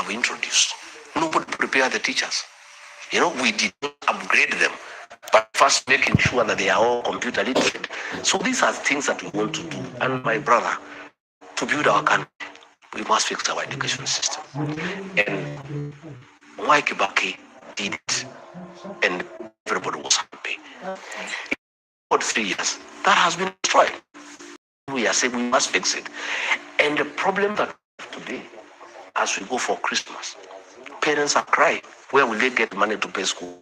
have introduced. Nobody prepared the teachers. We did not upgrade them, but first making sure that they are all computer literate. So these are things that we want to do. And my brother, to build our country, we must fix our education system. And Mwai Kibaki did it, and everybody was happy. For 3 years, that has been destroyed. We are saying we must fix it. And the problem that today, as we go for Christmas, parents are crying. Where will they get money to pay school?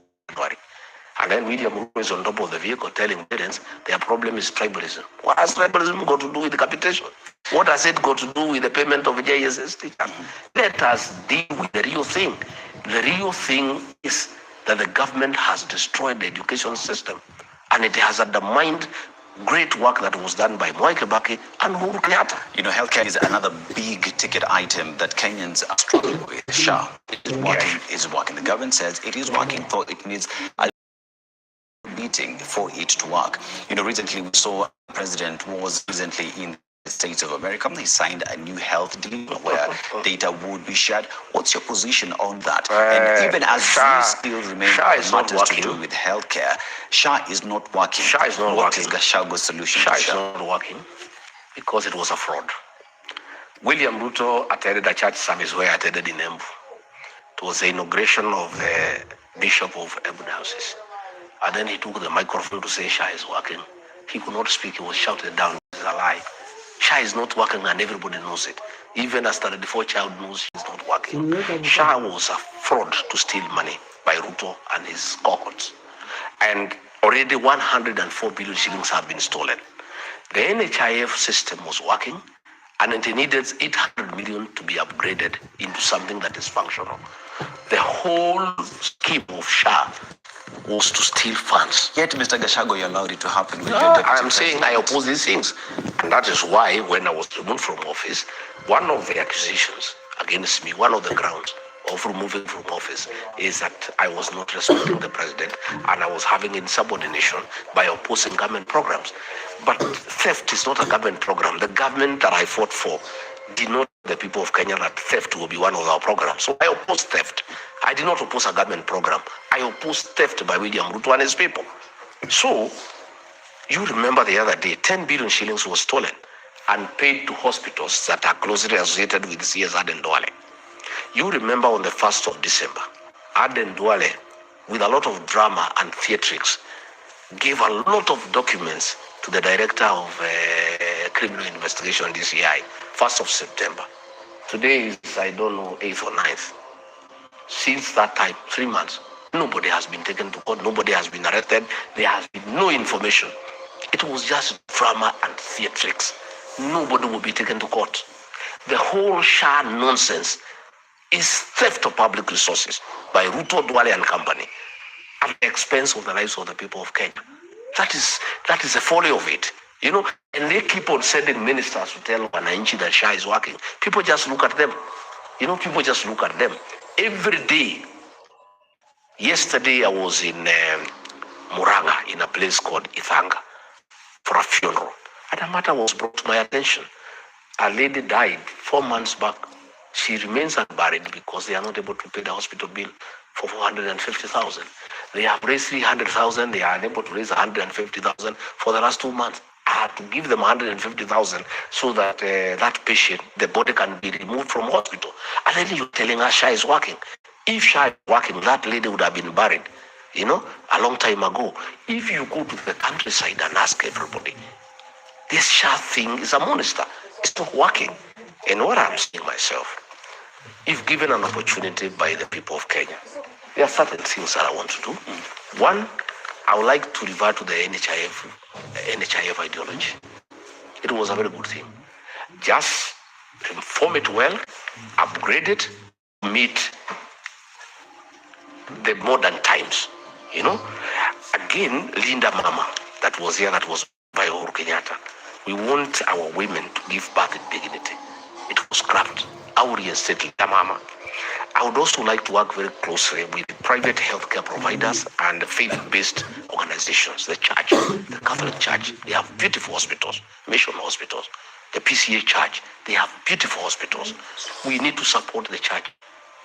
And then William Ruto is on top of the vehicle telling parents their problem is tribalism. What has tribalism got to do with capitation? What has it got to do with the payment of JSS teachers? Let us deal with the real thing. The real thing is that the government has destroyed the education system, and it has undermined great work that was done by Mwai Kibaki and Uhuru Kenyatta. Healthcare is another big ticket item that Kenyans are struggling with. SHA is working. The government says it is working, though it needs a meeting for it to work. Recently we saw the president was recently in the States of America. He signed a new health deal where data would be shared. What's your position on that? And even as you still remain matters to do with healthcare, SHA is not working. SHA is not what working. What is Gachagua's solution SHA to SHA? is not working because it was a fraud. William Ruto attended a church service where I attended in Embu. It was the inauguration of the Bishop of Embu Diocese. And then he took the microphone to say SHA is working. He could not speak. He was shouted down. It's a lie. SHA is not working, and everybody knows it. Even as the 34-child knows it's not working. SHA was a fraud to steal money by Ruto and his cohorts. And already 104 billion shillings have been stolen. The NHIF system was working, and it needed 800 million to be upgraded into something that is functional. The whole scheme of SHA was to steal funds. Yet, Mr. Gachagua, you allowed it to happen. I'm saying I oppose these things. And that is why, when I was removed from office, one of the accusations against me, one of the grounds of removing from office, is that I was not respecting the president and I was having insubordination by opposing government programs. But theft is not a government program. The government that I fought for did not tell the people of Kenya that theft will be one of our programs. So I opposed theft. I did not oppose a government program. I opposed theft by William Ruto and his people. So, you remember the other day, 10 billion shillings was stolen and paid to hospitals that are closely associated with CS Aden Duale. You remember on the 1st of December, Aden Duale, with a lot of drama and theatrics, gave a lot of documents to the director of criminal investigation, DCI, 1st of September. Today is, 8th or 9th. Since that time, 3 months, nobody has been taken to court, nobody has been arrested, there has been no information. It was just drama and theatrics. Nobody will be taken to court. The whole SHA nonsense is theft of public resources by Ruto, Duale and company at the expense of the lives of the people of Kenya. That is the folly of it. And they keep on sending ministers to tell Wananchi that SHA is working. People just look at them. People just look at them. Every day. Yesterday I was in Muranga, in a place called Ithanga, for a funeral. And a matter was brought to my attention. A lady died 4 months back. She remains unburied because they are not able to pay the hospital bill for 450,000. They have raised 300,000. They are unable to raise 150,000 for the last 2 months. I had to give them 150,000 so that that patient, the body can be removed from hospital. And then you're telling us SHA is working. If SHA is working, that lady would have been buried, a long time ago. If you go to the countryside and ask everybody, this SHA thing is a monster. It's not working. And what I'm saying myself, if given an opportunity by the people of Kenya, there are certain things that I want to do. One, I would like to revert to the NHIF ideology. It was a very good thing. Just reform it well, upgrade it, meet the modern times. Again, Linda Mama, that was here, that was by Uhuru Kenyatta. We want our women to give birth with dignity. It was scrapped. I would reinstate Linda Mama. I would also like to work very closely with private healthcare providers and faith-based organizations. The church, the Catholic Church, they have beautiful hospitals, mission hospitals. The PCA Church, they have beautiful hospitals. We need to support the church.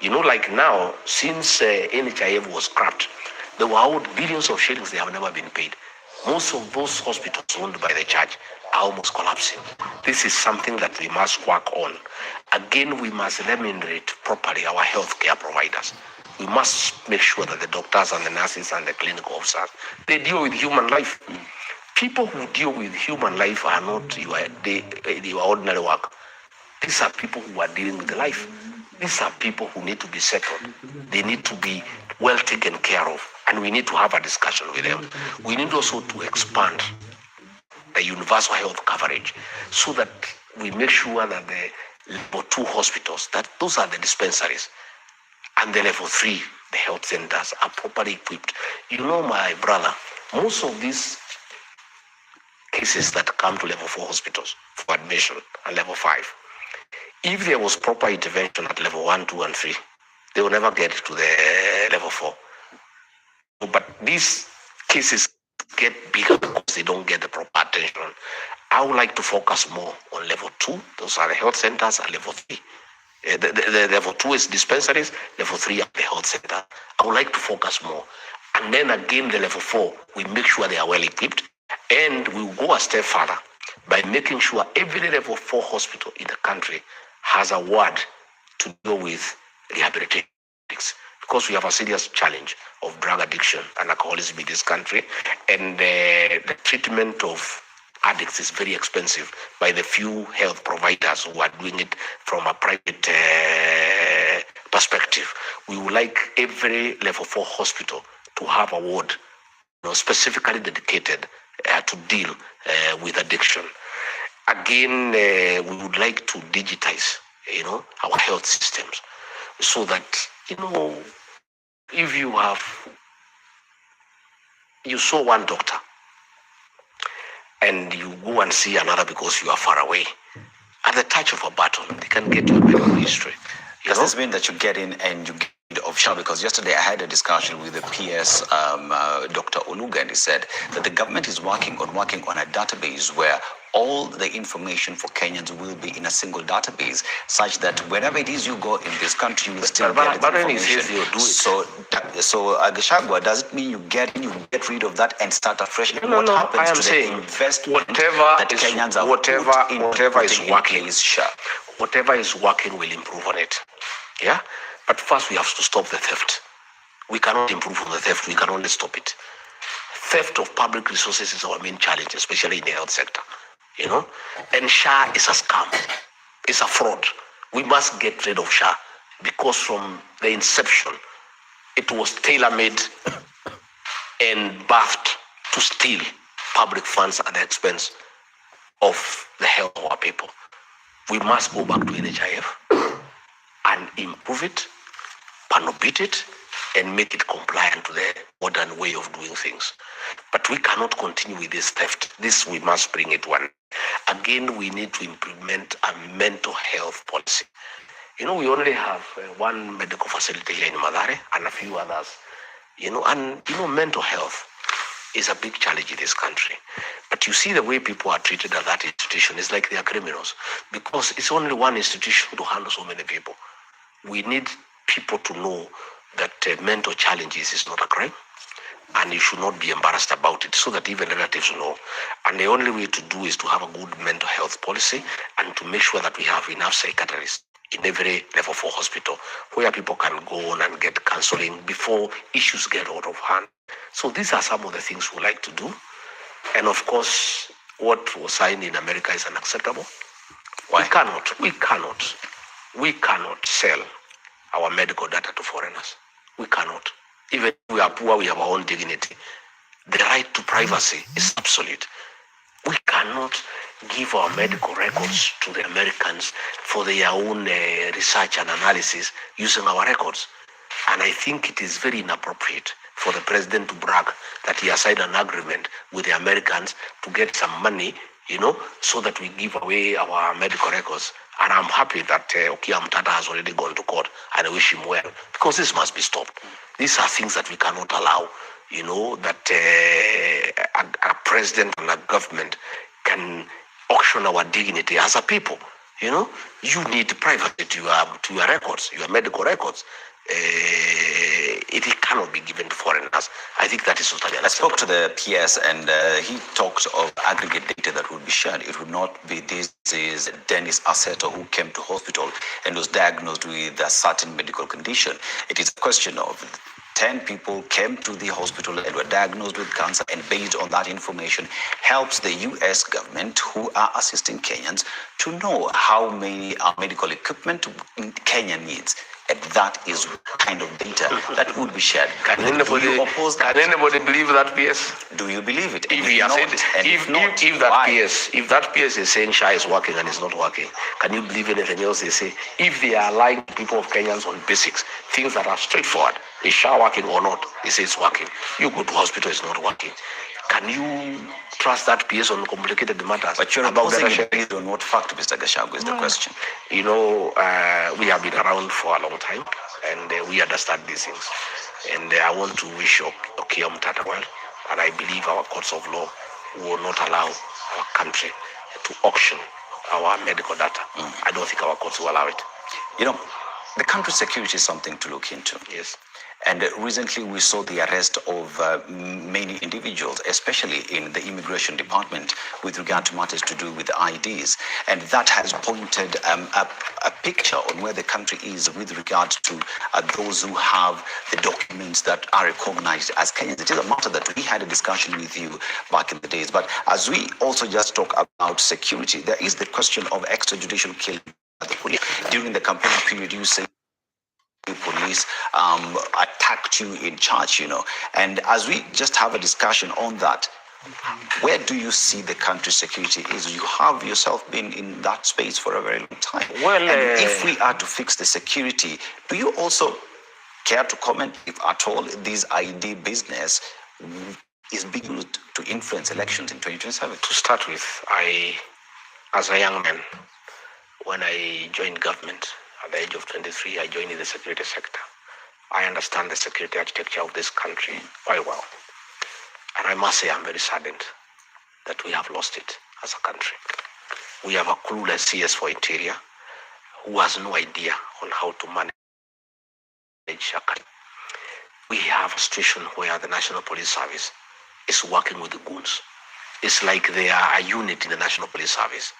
Like now, since NHIF was scrapped, they were owed billions of shillings. They have never been paid. Most of those hospitals owned by the church are almost collapsing. This is something that we must work on. Again, we must remunerate properly our healthcare providers. We must make sure that the doctors and the nurses and the clinical officers, they deal with human life. People who deal with human life are not your ordinary work. These are people who are dealing with life. These are people who need to be settled. They need to be well taken care of. And we need to have a discussion with them. We need also to expand the universal health coverage so that we make sure that the level 2 hospitals, that those are the dispensaries, and the level 3, the health centers, are properly equipped. My brother, most of these cases that come to level 4 hospitals for admission and level 5, if there was proper intervention at level 1, 2, and 3, they will never get to the level 4. But these cases get bigger because they don't get the proper attention. I would like to focus more on level 2. Those are the health centers, and level 3. The level 2 is dispensaries, level 3 are the health center. I would like to focus more. And then again, the level 4, we make sure they are well equipped. And we will go a step further by making sure every level 4 hospital in the country has a ward to deal with rehabilitation. Because we have a serious challenge of drug addiction and alcoholism in this country. And the treatment of addicts is very expensive by the few health providers who are doing it from a private perspective. We would like every level 4 hospital to have a ward specifically dedicated to deal with addiction. Again, we would like to digitize, our health systems so that, if you saw one doctor and you go and see another because you are far away, at the touch of a button, they can get your medical history. Does this mean that you get in and you get rid of SHA? Because yesterday I had a discussion with the PS, Dr. Oluga, and he said that the government is working on a database where all the information for Kenyans will be in a single database, such that wherever it is you go in this country, you will still get the information. So Gachagua, does it mean you get rid of that and start afresh? No, what happens to the investment that Kenyans have whatever is working, whatever is working will improve on it. Yeah, but first we have to stop the theft. We cannot improve on the theft. We can only stop it. Theft of public resources is our main challenge, especially in the health sector. And SHA is a scam. It's a fraud. We must get rid of SHA because from the inception, it was tailor-made and birthed to steal public funds at the expense of the health of our people. We must go back to NHIF and improve it, panopit it, and make it compliant to the modern way of doing things. But we cannot continue with this theft. This we must bring it one. Again, we need to implement a mental health policy. We only have one medical facility here in Mathare and a few others. Mental health is a big challenge in this country. But you see the way people are treated at that institution is like they are criminals because it's only one institution to handle so many people. We need people to know that mental challenges is not a crime and you should not be embarrassed about it so that even relatives know. And the only way to do is to have a good mental health policy and to make sure that we have enough psychiatrists in every level 4 hospital where people can go on and get counseling before issues get out of hand. So these are some of the things we like to do. And of course, what was signed in America is unacceptable. Why? We cannot sell our medical data to foreigners. We cannot. Even if we are poor, we have our own dignity. The right to privacy is absolute. We cannot give our medical records to the Americans for their own research and analysis using our records. And I think it is very inappropriate for the president to brag that he has signed an agreement with the Americans to get some money, so that we give away our medical records. And I'm happy that Okia Mtata has already gone to court, and I wish him well, because this must be stopped. These are things that we cannot allow, that a president and a government can auction our dignity as a people. You know, you need privacy to your records, your medical records. It cannot be given to foreigners. I think that is totally I spoke unacceptable. to the PS and he talked of aggregate data that would be shared. It would not be this is Dennis Asseto who came to hospital and was diagnosed with a certain medical condition. It is a question of 10 people came to the hospital and were diagnosed with cancer, and based on that information helps the US government who are assisting Kenyans to know how many medical equipment Kenya needs. And that is kind of data that would be shared. Can Do anybody you oppose that? Can anybody believe that PS? Do you believe it? If he has said, if that why? PS is saying SHA is working and it's not working, can you believe anything else they say? If they are lying to people of Kenyans on basics, things that are straightforward, is SHA working or not? They say it's working. You go to hospital, it's not working. Can you trust that PS on complicated matters? But you're about opposing data it based on what fact, Mr. Gachagua, is the question. You know, we have been around for a long time, and we understand these things. And I want to wish Okiya Mtata well, and I believe our courts of law will not allow our country to auction our medical data. I don't think our courts will allow it. You know, the country's security is something to look into. Yes. And recently we saw the arrest of many individuals, especially in the immigration department, with regard to matters to do with IDs. And that has pointed a picture on where the country is with regard to those who have the documents that are recognized as Kenyans. It is a matter that we had a discussion with you back in the days. But as we also just talk about security, there is the question of extrajudicial killing by the police. During the campaign period, you say police attacked you in church, and as we just have a discussion on that, where do you see the country's security is? You have yourself been in that space for a very long time. Well, and if we are to fix the security, do you also care to comment if at all this ID business is being used to influence elections in 2027? To start with, as a young man, when I joined government, at the age of 23, I joined in the security sector. I understand the security architecture of this country very well. And I must say I'm very saddened that we have lost it as a country. We have a clueless CS for Interior who has no idea on how to manage a country. We have a situation where the National Police Service is working with the goons. It's like they are a unit in the National Police Service.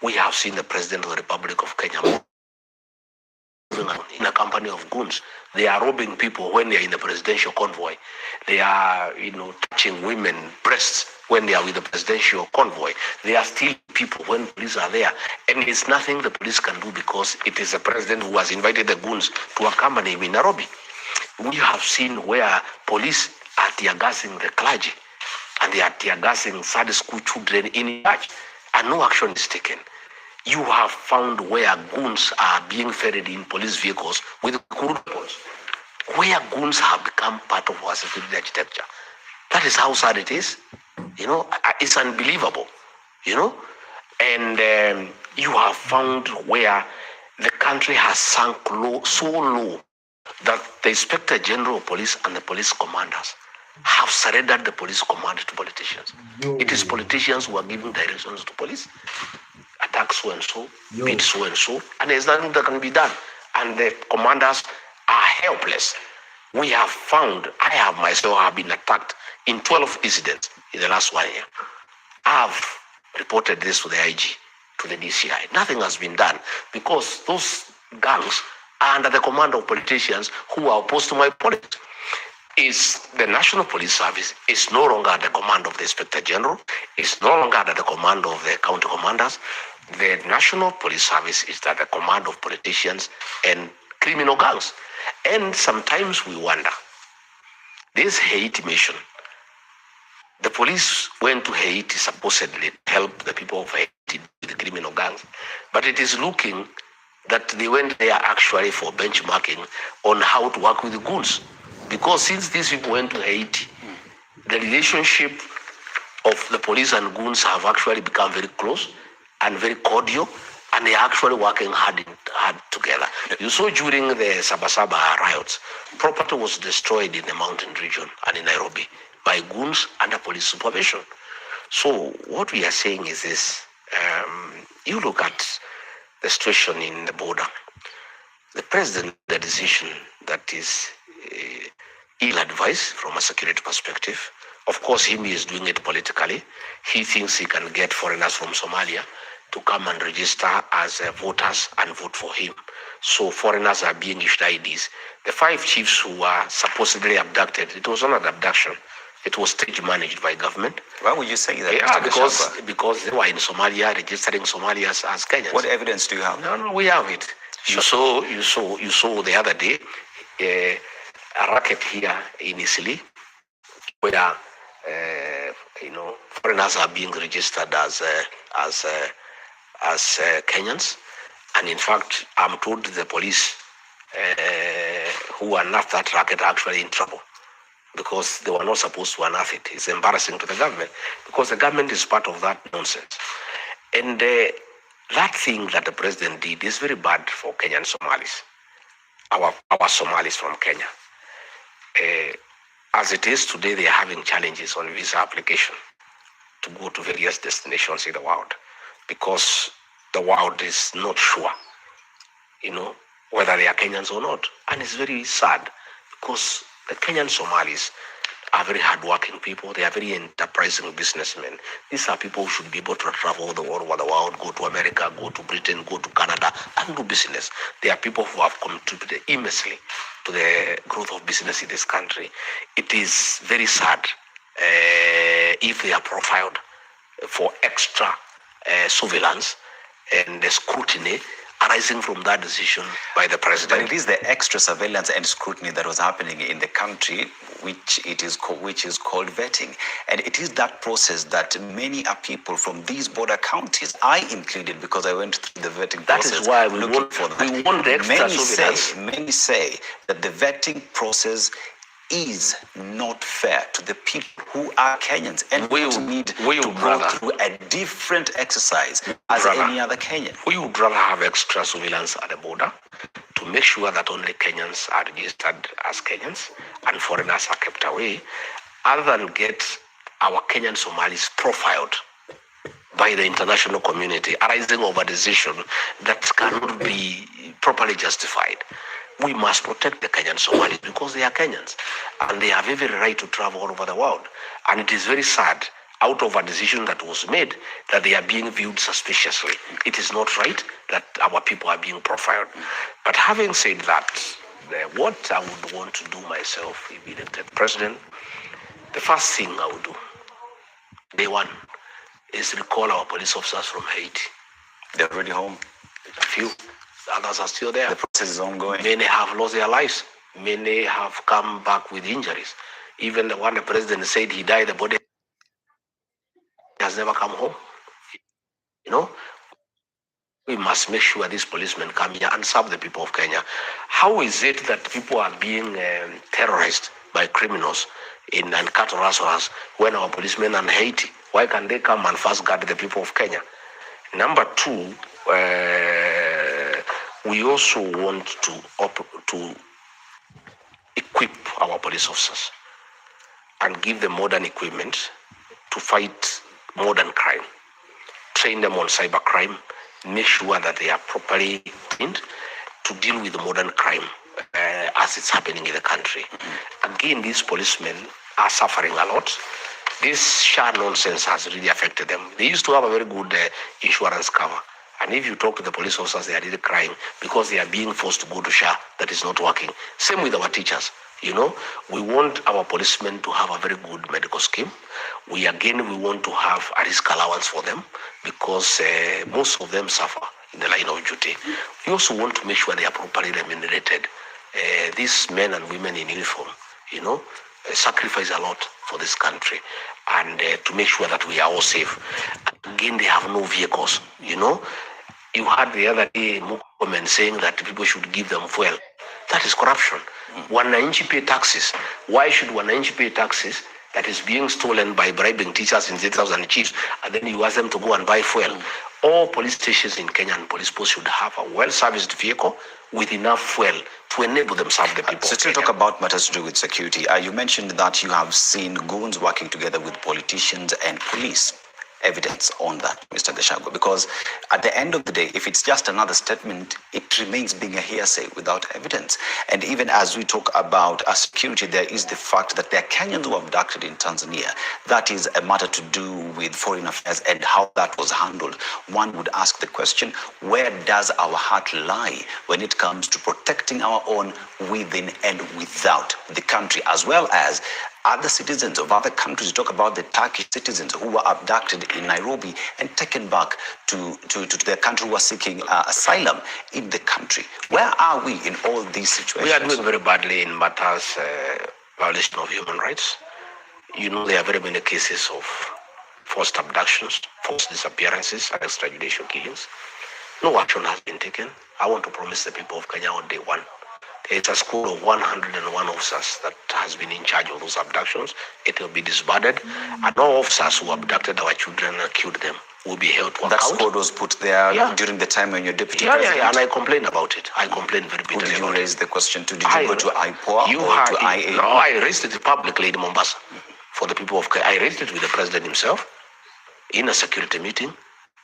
We have seen the President of the Republic of Kenya in a company of goons. They are robbing people when they are in the presidential convoy. They are, touching women breasts when they are with the presidential convoy. They are stealing people when police are there. And it's nothing the police can do because it is the president who has invited the goons to accompany him in Nairobi. We have seen where police are tear-gassing the clergy and they are tear-gassing Sunday school children in church and no action is taken. You have found where goons are being ferried in police vehicles with crude weapons, where goons have become part of our security architecture. That is how sad it is. It's unbelievable, And you have found where the country has sunk so low that the Inspector General of Police and the police commanders have surrendered the police command to politicians. It is politicians who are giving directions to police. Attack so and so, beat so and so, and there's nothing that can be done. And the commanders are helpless. We have found, I have myself been attacked in 12 incidents in the last 1 year. I have reported this to the IG, to the DCI. Nothing has been done because those gangs are under the command of politicians who are opposed to my politics. The National Police Service is no longer at the command of the Inspector General. It's no longer at the command of the county commanders. The National Police Service is at the command of politicians and criminal gangs. And sometimes we wonder, this Haiti mission, the police went to Haiti supposedly to help the people of Haiti with the criminal gangs. But it is looking that they went there actually for benchmarking on how to work with the goons. Because since these people went to Haiti, the relationship of the police and goons have actually become very close and very cordial, and they are actually working hard together. You saw during the Sabasaba riots, property was destroyed in the mountain region and in Nairobi by goons under police supervision. So what we are saying is this, you look at the situation in the border. The president, the decision that is ill-advised from a security perspective. Of course, he is doing it politically. He thinks he can get foreigners from Somalia to come and register as voters and vote for him. So foreigners are being issued IDs. The 5 chiefs who were supposedly abducted, it was not an abduction. It was stage managed by government. Why would you say that? Yeah, because they were in Somalia, registering Somalians as Kenyans. What evidence do you have? No, we have it. You saw the other day a racket here in Italy where foreigners are being registered as Kenyans, and in fact, I'm told the police who unearthed that racket are actually in trouble because they were not supposed to unearth it. It's embarrassing to the government because the government is part of that nonsense. And that thing that the president did is very bad for Kenyan Somalis, our Somalis from Kenya. As it is today, they are having challenges on visa application to go to various destinations in the world because the world is not sure, whether they are Kenyans or not. And it's very sad because the Kenyan Somalis are very hardworking people. They are very enterprising businessmen. These are people who should be able to travel all over the world, go to America, go to Britain, go to Canada, and do business. They are people who have contributed immensely to the growth of business in this country. It is very sad if they are profiled for extra surveillance and scrutiny arising from that decision by the president. But it is the extra surveillance and scrutiny that was happening in the country, which is called vetting, and it is that process that many people from these border counties, I included, because I went through the vetting process. That is why we want the extra surveillance. Many say that the vetting process is not fair to the people who are Kenyans and we need to go through a different exercise as any other Kenyan. We would rather have extra surveillance at the border to make sure that only Kenyans are registered as Kenyans and foreigners are kept away, other than get our Kenyan Somalis profiled by the international community arising over a decision that cannot be properly justified. We must protect the Kenyan Somalis because they are Kenyans and they have every right to travel all over the world. And it is very sad, out of a decision that was made, that they are being viewed suspiciously. It is not right that our people are being profiled. But having said that, what I would want to do myself if elected president, the first thing I would do, day one, is recall our police officers from Haiti. They're already home. A few. Others are still there. The process is ongoing. Many have lost their lives. Many have come back with injuries. Even the one the president said he died, the body has never come home. We must make sure these policemen come here and serve the people of Kenya. How is it that people are being terrorized by criminals and cattle rustlers when our policemen are in Haiti? Why can't they come and first guard the people of Kenya? Number two, we also want to equip our police officers and give them modern equipment to fight modern crime. Train them on cyber crime, make sure that they are properly trained to deal with the modern crime as it's happening in the country. Again, these policemen are suffering a lot. This SHA nonsense has really affected them. They used to have a very good insurance cover. And if you talk to the police officers, they are really crying because they are being forced to go to SHA that is not working. Same with our teachers. We want our policemen to have a very good medical scheme. We want to have a risk allowance for them because most of them suffer in the line of duty. We also want to make sure they are properly remunerated. These men and women in uniform, sacrifice a lot for this country and to make sure that we are all safe. Again, they have no vehicles, You heard the other day Mukkomen saying that people should give them fuel. That is corruption. Wananchi pay taxes. Why should Wananchi pay taxes that is being stolen by bribing teachers and teachers and chiefs, and then you ask them to go and buy fuel? All police stations in Kenya and police posts should have a well-serviced vehicle with enough fuel to enable them serve the people. So to talk about matters to do with security, you mentioned that you have seen goons working together with politicians and police. evidence on that, Mr. Gachagua? Because at the end of the day, if it's just another statement, it remains being a hearsay without evidence. And even as we talk about security, there is the fact that there are Kenyans who were abducted in Tanzania. That is a matter to do with foreign affairs and how that was handled. One would ask the question, where does our heart lie when it comes to protecting our own within and without the country, as well as other citizens of other countries? Talk about the Turkish citizens who were abducted in Nairobi and taken back to their country, who are seeking asylum in the country. Where are we in all these situations? We are doing very badly in matters violation of human rights. You know, there are very many cases of forced abductions, forced disappearances, and extrajudicial killings. No action has been taken. I want to promise the people of Kenya on day one. There is a school of 101 officers that has been in charge of those abductions. It will be disbanded, and all officers who abducted our children and killed them will be held to account. That squad was put there during the time when you're deputy president? Yeah, and I complained about it. I complained very bitterly. Who did you raise the question to? Did you go to IPOA or to IA? No, I raised it publicly in Mombasa for the people of Kenya. I raised it with the president himself in a security meeting.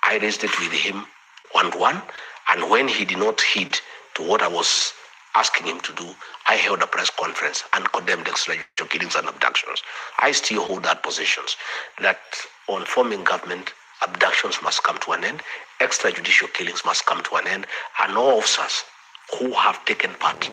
I raised it with him one-to-one, and when he did not heed to what I was asking him to do, I held a press conference and condemned extrajudicial killings and abductions. I still hold that position, that on forming government, abductions must come to an end, extrajudicial killings must come to an end, and all officers who have taken part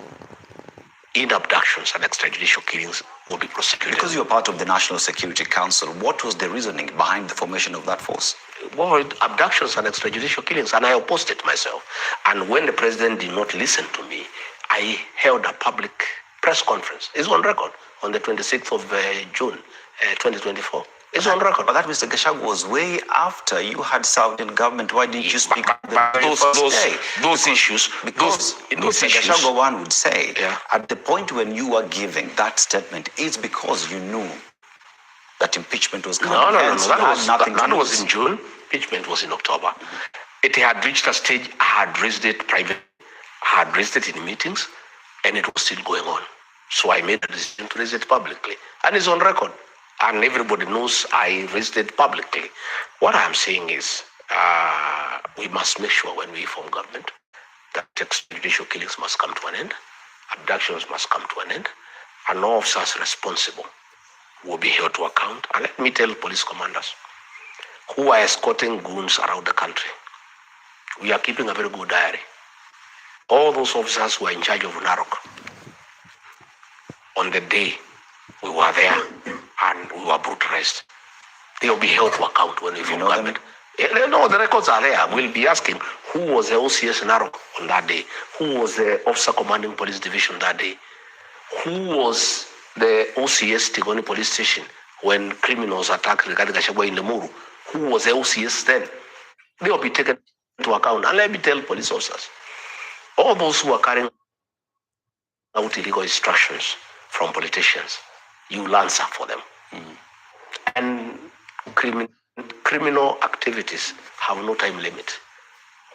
in abductions and extrajudicial killings will be prosecuted. Because you're part of the National Security Council, what was the reasoning behind the formation of that force? Well, abductions and extrajudicial killings, and I opposed it myself. And when the president did not listen to me, I held a public press conference. It's on record on the 26th of June, 2024. It's on record. But that, Mr. Gachagua, was way after you had served in government. Why didn't you speak on the very first day? Those issues. Because Mr. Gachagua, one would say, at the point when you were giving that statement, it's because you knew that impeachment was coming. No. That was in June. Impeachment was in October. It had reached a stage. I had raised it privately. I had raised it in meetings, and it was still going on. So I made a decision to raise it publicly, and it's on record. And everybody knows I raised it publicly. What I'm saying is, we must make sure when we form government that extrajudicial killings must come to an end, abductions must come to an end, and all officers responsible will be held to account. And let me tell police commanders who are escorting goons around the country, we are keeping a very good diary. All those officers who are in charge of Narok, on the day we were there and we were brutalized, they will be held to account when we form government. No, the records are there. We'll be asking who was the OCS Narok on that day, who was the officer commanding police division that day, who was the OCS Tigoni police station when criminals attacked Rigathi Gachagua in Lemuru, who was the OCS then. They will be taken into account. And let me tell police officers, all those who are carrying out illegal instructions from politicians, you will answer for them. And criminal activities have no time limit.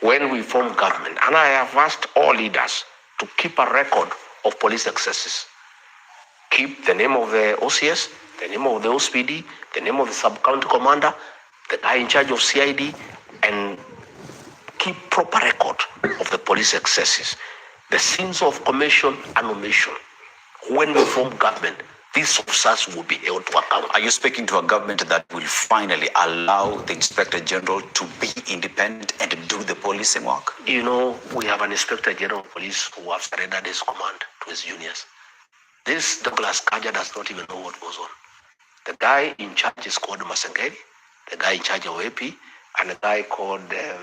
When we form government, and I have asked all leaders to keep a record of police excesses. Keep the name of the OCS, the name of the OSPD, the name of the sub-county commander, the guy in charge of CID, and keep proper record of the police excesses, the sins of commission and omission. When we form government, these officers will be held to account. Are you speaking to a government that will finally allow the Inspector General to be independent and do the policing work? You know, we have an Inspector General of Police who has surrendered his command to his juniors. This Douglas Kanja does not even know what goes on. The guy in charge is called Masengeri, the guy in charge of AP, and a guy called the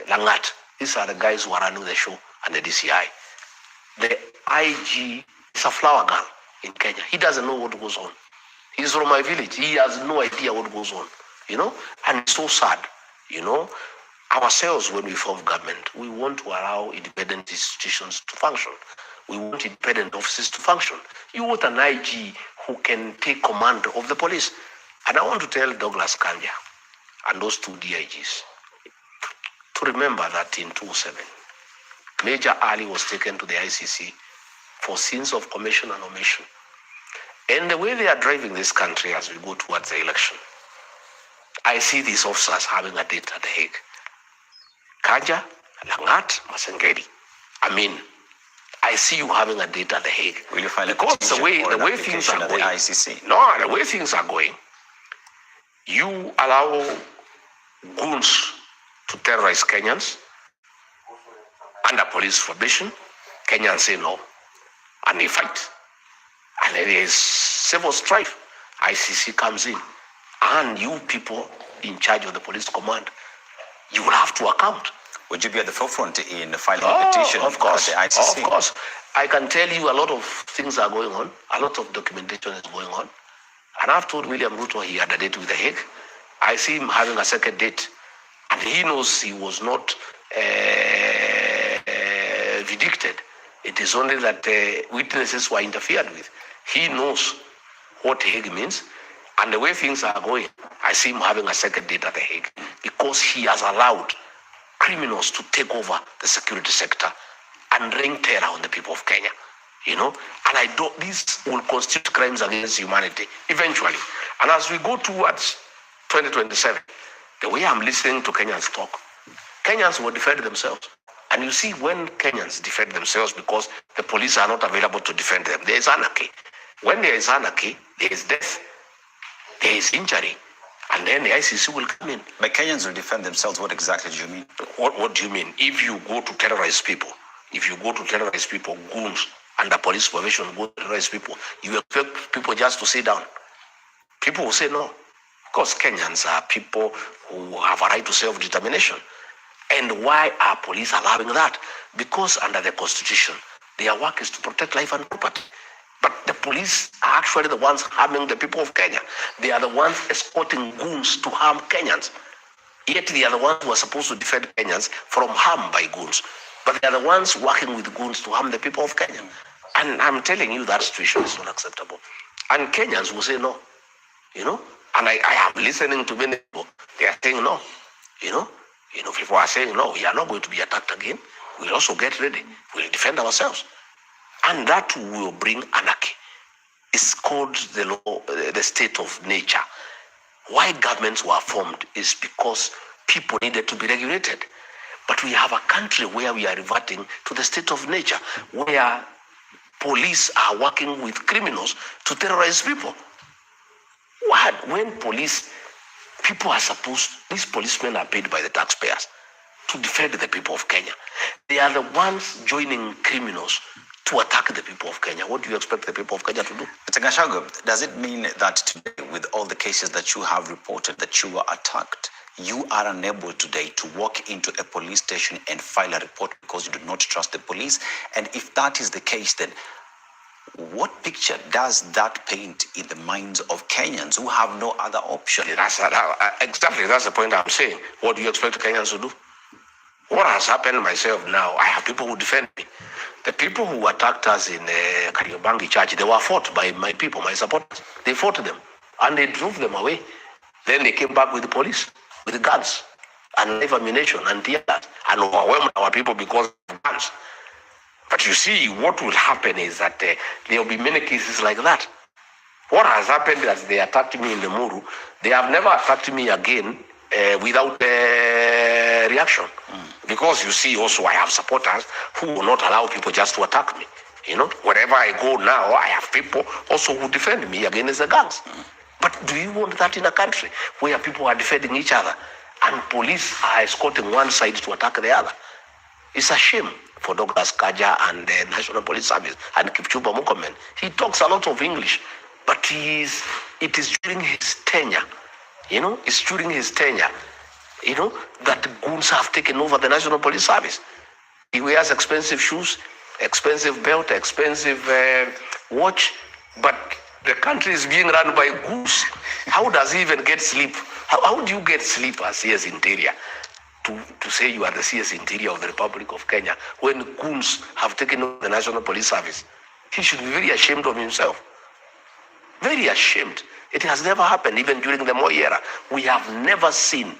Langat. These are the guys who are running the show and the DCI. The IG is a flower girl in Kenya. He doesn't know what goes on. He's from my village. He has no idea what goes on, you know? And it's so sad, you know? Ourselves, when we form government, we want to allow independent institutions to function. We want independent offices to function. You want an IG who can take command of the police. And I want to tell Douglas Kanja and those two DIGs to remember that in 2007, Major Ali was taken to the ICC for sins of commission and omission. And the way they are driving this country as we go towards the election, I see these officers having a date at The Hague. Kaja, Langat, Masengeri. I mean, I see you having a date at The Hague. Will you file a because petition the way or an things are application at going, the ICC? No, the way things are going, you allow goons to terrorize Kenyans under police formation. Kenyans say no, and they fight, and there is civil strife. ICC comes in, and you people in charge of the police command, you will have to account. Would you be at the forefront in filing a petition of course, at the ICC? Of course. I can tell you a lot of things are going on. A lot of documentation is going on. And I've told William Ruto he had a date with The Hague. I see him having a second date. And he knows he was not vindicated. It is only that witnesses were interfered with. He knows what Hague means. And the way things are going, I see him having a second date at The Hague because he has allowed criminals to take over the security sector and rain terror on the people of Kenya, And these will constitute crimes against humanity eventually. And as we go towards 2027, the way I'm listening to Kenyans talk, Kenyans will defend themselves. And you see, when Kenyans defend themselves because the police are not available to defend them, there is anarchy. When there is anarchy, there is death, there is injury. And then the ICC will come in. But Kenyans will defend themselves. What exactly do you mean? What do you mean? If you go to terrorize people, goons under police formation go to terrorize people, you expect people just to sit down. People will say no. Because Kenyans are people who have a right to self-determination. And why are police allowing that? Because under the Constitution, their work is to protect life and property. But the police are actually the ones harming the people of Kenya. They are the ones escorting goons to harm Kenyans. Yet they are the ones who are supposed to defend Kenyans from harm by goons. But they are the ones working with goons to harm the people of Kenya. And I'm telling you that situation is not acceptable. And Kenyans will say no. And I am listening to many people. They are saying no. People are saying no, we are not going to be attacked again. We'll also get ready. We'll defend ourselves. And that will bring anarchy. It's called the state of nature. Why governments were formed is because people needed to be regulated. But we have a country where we are reverting to the state of nature, where police are working with criminals to terrorize people. When these policemen are paid by the taxpayers to defend the people of Kenya. They are the ones joining criminals to attack the people of Kenya. What do you expect the people of Kenya to do? Mr. Gachagua, does it mean that today, with all the cases that you have reported that you were attacked, you are unable today to walk into a police station and file a report because you do not trust the police? And if that is the case, then what picture does that paint in the minds of Kenyans who have no other option? Exactly, that's the point I'm saying. What do you expect Kenyans to do? What has happened myself now, I have people who defend me. The people who attacked us in Kariobangi Church, they were fought by my people, my supporters. They fought them and they drove them away. Then they came back with the police, with the guns and live ammunition and tear gas and overwhelmed our people because of guns. But you see, what will happen is that there will be many cases like that. What has happened is they attacked me in the Muru. They have never attacked me again without reaction. Because you see, also I have supporters who will not allow people just to attack me. Wherever I go now, I have people also who defend me against the gangs. But do you want that in a country where people are defending each other and police are escorting one side to attack the other? It's a shame for Douglas Kaja and the National Police Service and Kipchumba Murkomen. He talks a lot of English, but it is during his tenure. It's during his tenure, that goons have taken over the National Police Service. He wears expensive shoes, expensive belt, expensive watch, but the country is being run by goons. How does he even get sleep? How do you get sleep as CS Interior to say you are the CS Interior of the Republic of Kenya when goons have taken over the National Police Service? He should be very ashamed of himself. Very ashamed. It has never happened, even during the Moi era. We have never seen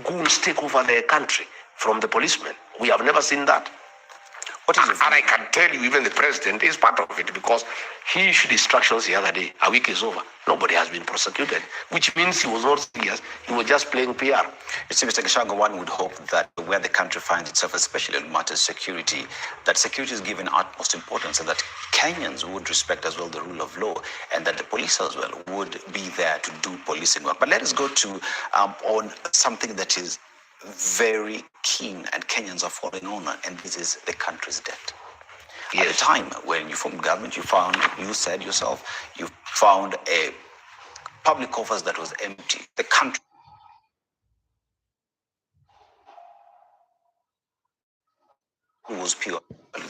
goons take over the country from the policemen. We have never seen that. What is And I can tell you, even the president is part of it because he issued instructions the other day. A week is over. Nobody has been prosecuted, which means he was not serious. He was just playing PR. You see, Mr. Gachagua, one would hope that where the country finds itself, especially in matters of security, that security is given utmost importance and that Kenyans would respect as well the rule of law and that the police as well would be there to do policing work. But let us go to on something that is very keen and Kenyans are following on, and this is the country's debt. Yes. At the time when you formed government, you said yourself, you found a public coffers that was empty. The country was purely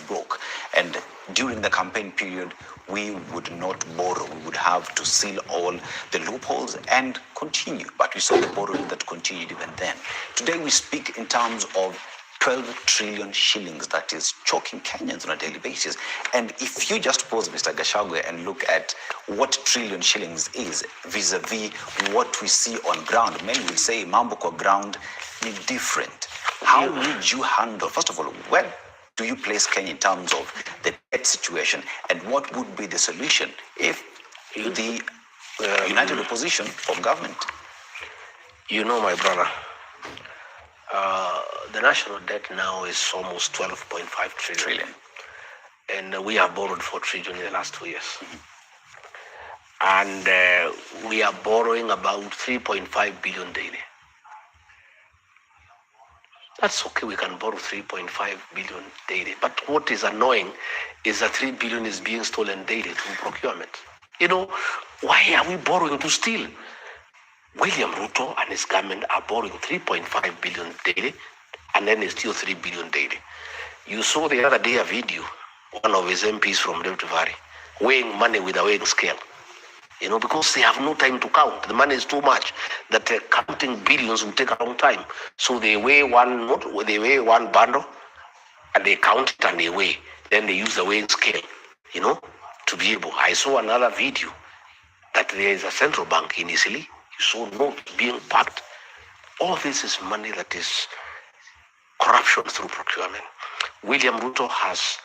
broke. And during the campaign period, we would not borrow. We would have to seal all the loopholes and continue. But we saw the borrowing that continued even then. Today we speak in terms of 12 trillion shillings that is choking Kenyans on a daily basis. And if you just pause, Mr. Gachagua, and look at what trillion shillings is vis-a-vis what we see on ground, many will say mambo kwa ground is different. How would you handle, first of all, where do you place Kenya in terms of the debt situation, and what would be the solution if the united opposition from government? You know, my brother, the national debt now is almost 12.5 trillion. And we have borrowed 4 trillion in the last 2 years. And we are borrowing about 3.5 billion daily. That's okay, we can borrow 3.5 billion daily. But what is annoying is that 3 billion is being stolen daily through procurement. You know, why are we borrowing to steal? William Ruto and his government are borrowing 3.5 billion daily, and then they steal 3 billion daily. You saw the other day a video, one of his MPs from Rift Valley, weighing money with a weighing scale. You know, because they have no time to count. The money is too much that counting billions will take a long time. So they weigh one note, they weigh one bundle, and they count it and they weigh. Then they use the weighing scale, you know, to be able. I saw another video that there is a central bank in Italy. You saw notes being packed. All this is money that is corruption through procurement. William Ruto has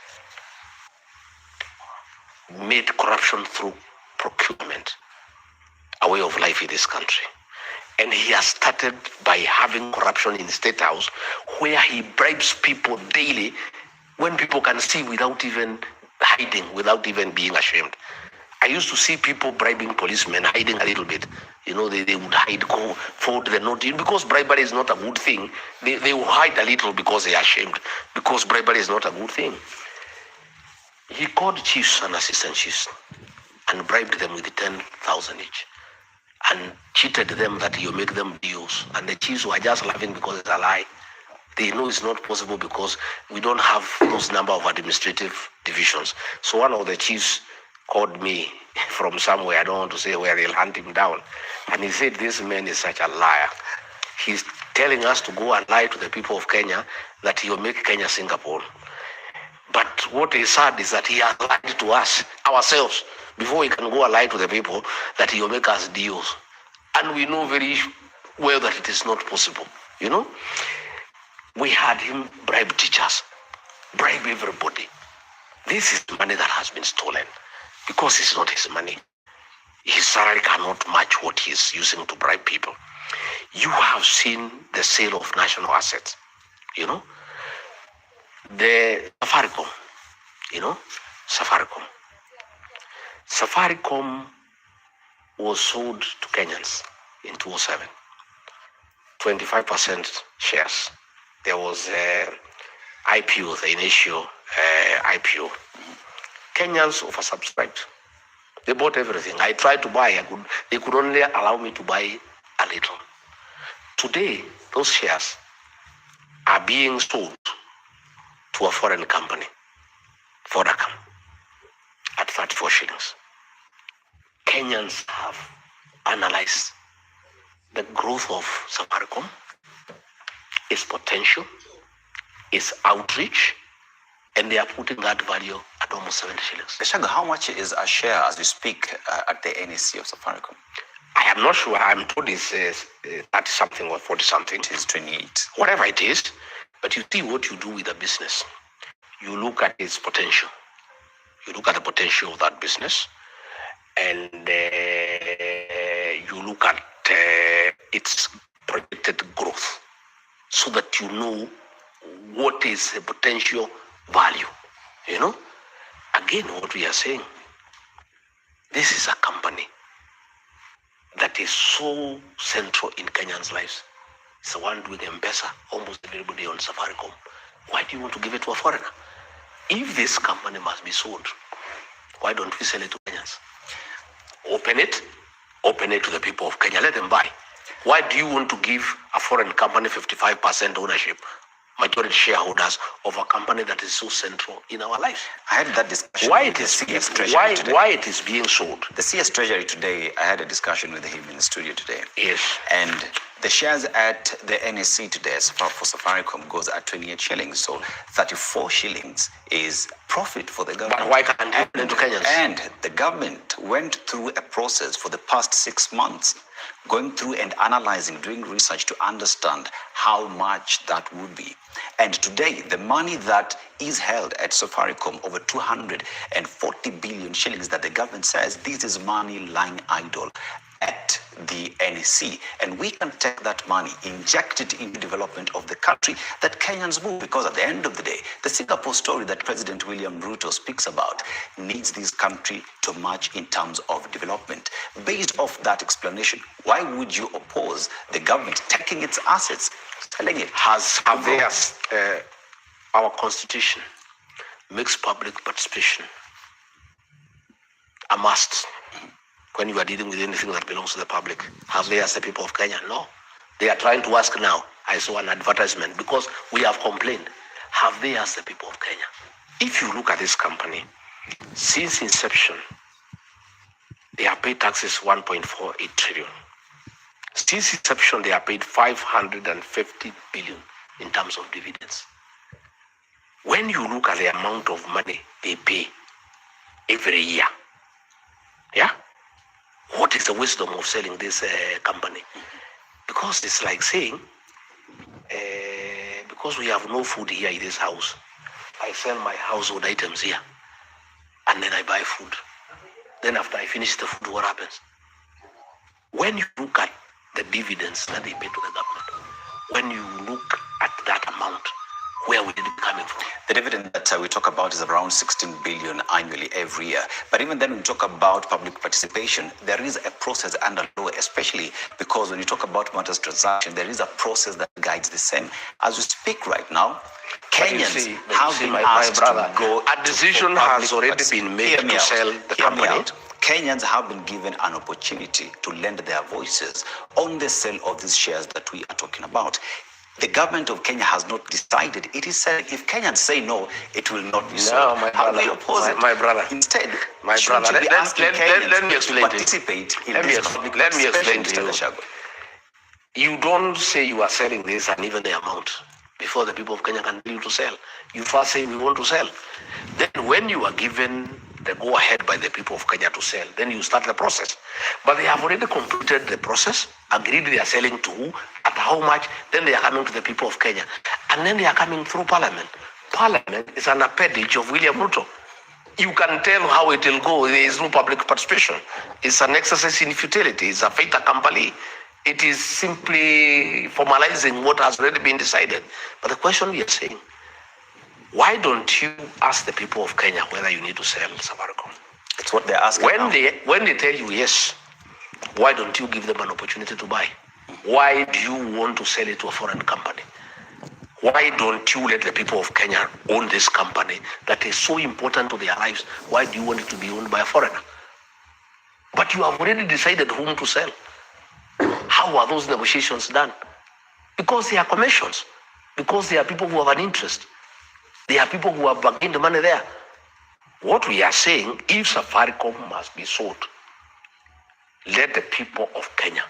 made corruption through procurement a way of life in this country. And he has started by having corruption in the State House, where he bribes people daily when people can see without even hiding, without even being ashamed. I used to see people bribing policemen, hiding a little bit. You know, they would hide, go forward the note. Because bribery is not a good thing. They will hide a little because they are ashamed, because bribery is not a good thing. He called chiefs and assistant chiefs and bribed them with 10,000 each, and cheated them that you make them deals. And the chiefs were just laughing because it's a lie. They know it's not possible because we don't have those number of administrative divisions. So one of the chiefs called me from somewhere, I don't want to say where, they'll hunt him down. And he said, this man is such a liar. He's telling us to go and lie to the people of Kenya that he will make Kenya Singapore. But what is sad is that he has lied to us, ourselves, before he can go and lie to the people that he will make us deals. And we know very well that it is not possible, you know. We had him bribe teachers, bribe everybody. This is money that has been stolen because it's not his money. His salary cannot match what he's using to bribe people. You have seen the sale of national assets, you know. The Safaricom, you know, Safaricom was sold to Kenyans in 2007. 25% shares. There was IPO, the initial IPO. Kenyans oversubscribed. They bought everything. I tried to buy. They could only allow me to buy a little. Today, those shares are being sold to a foreign company, Vodacom, at 34 shillings. Kenyans have analyzed the growth of Safaricom, its potential, its outreach, and they are putting that value at almost 70 shillings. Gachagua, how much is a share as we speak at the NEC of Safaricom? I am not sure. I'm told it's 30-something or 40-something. It is 28. Whatever it is. But you see what you do with a business. you look at its potential. You look at the potential of that business, and you look at its projected growth, so that you know what is the potential value. You know, again, what we are saying, this is a company that is so central in Kenyans' lives. It's the one doing M-Pesa, almost everybody on Safaricom. Why do you want to give it to a foreigner? If this company must be sold, why don't we sell it to Kenyans? Open it to the people of Kenya, let them buy. Why do you want to give a foreign company 55% ownership, majority shareholders of a company that is so central in our lives? I had that discussion Why with it the is CS Treasury today. why it is being sold? The CS Treasury today, I had a discussion with him in the studio today. Yes. And the shares at the NSC today for Safaricom goes at 28 shillings. So 34 shillings is profit for the government. But why can't you open it to Kenyans? And the government went through a process for the past 6 months, going through and analyzing, doing research to understand how much that would be. And today, the money that is held at Safaricom, over 240 billion shillings, that the government says this is money lying idle at the NEC, and we can take that money, inject it into development of the country, that Kenyans move, because at the end of the day, the Singapore story that President William Ruto speaks about needs this country to march in terms of development. Based off that explanation, why would you oppose the government taking its assets, selling it? Our constitution makes public participation a must. When you are dealing with anything that belongs to the public, have they asked the people of Kenya? No. They are trying to ask now. I saw an advertisement because we have complained. Have they asked the people of Kenya? If you look at this company, since inception, they have paid taxes 1.48 trillion. Since inception, they have paid 550 billion in terms of dividends. When you look at the amount of money they pay every year, yeah? What is the wisdom of selling this company? Because it's like saying, because we have no food here in this house, I sell my household items here, and then I buy food. Then after I finish the food, what happens? When you look at the dividends that they pay to the government, when you look at that amount, where would it be coming from? The dividend that we talk about is around 16 billion annually every year. But even then, when we talk about public participation, there is a process under law, especially because when you talk about matters transaction, there is a process that guides the same. As we speak right now, Kenyans have been asked to go. A decision has already been made to sell the company. Kenyans have been given an opportunity to lend their voices on the sale of these shares that we are talking about. The government of Kenya has not decided. It is said if Kenyans say no, it will not be so. No, my brother. My brother. Instead, my brother. Let me explain to participate in let this me public let me explain to you. Gachagua. You don't say you are selling this and even the amount before the people of Kenya can tell you to sell. You first say we want to sell. Then when you are given the go-ahead by the people of Kenya to sell, then you start the process. But they have already completed the process, agreed they are selling to who, at how much, then they are coming to the people of Kenya. And then they are coming through Parliament. Parliament is an appendage of William Ruto. You can tell how it will go. There is no public participation. It's an exercise in futility. It's a fait accompli. It is simply formalizing what has already been decided. But the question we are saying, why don't you ask the people of Kenya whether you need to sell Safaricom? It's what they're asking when now. When they tell you yes, why don't you give them an opportunity to buy? Why do you want to sell it to a foreign company? Why don't you let the people of Kenya own this company that is so important to their lives? Why do you want it to be owned by a foreigner? But you have already decided whom to sell. How are those negotiations done? Because they are commissions. Because they are people who have an interest. They are people who have bargained the money there. What we are saying, if Safaricom must be sold, let the people of Kenya,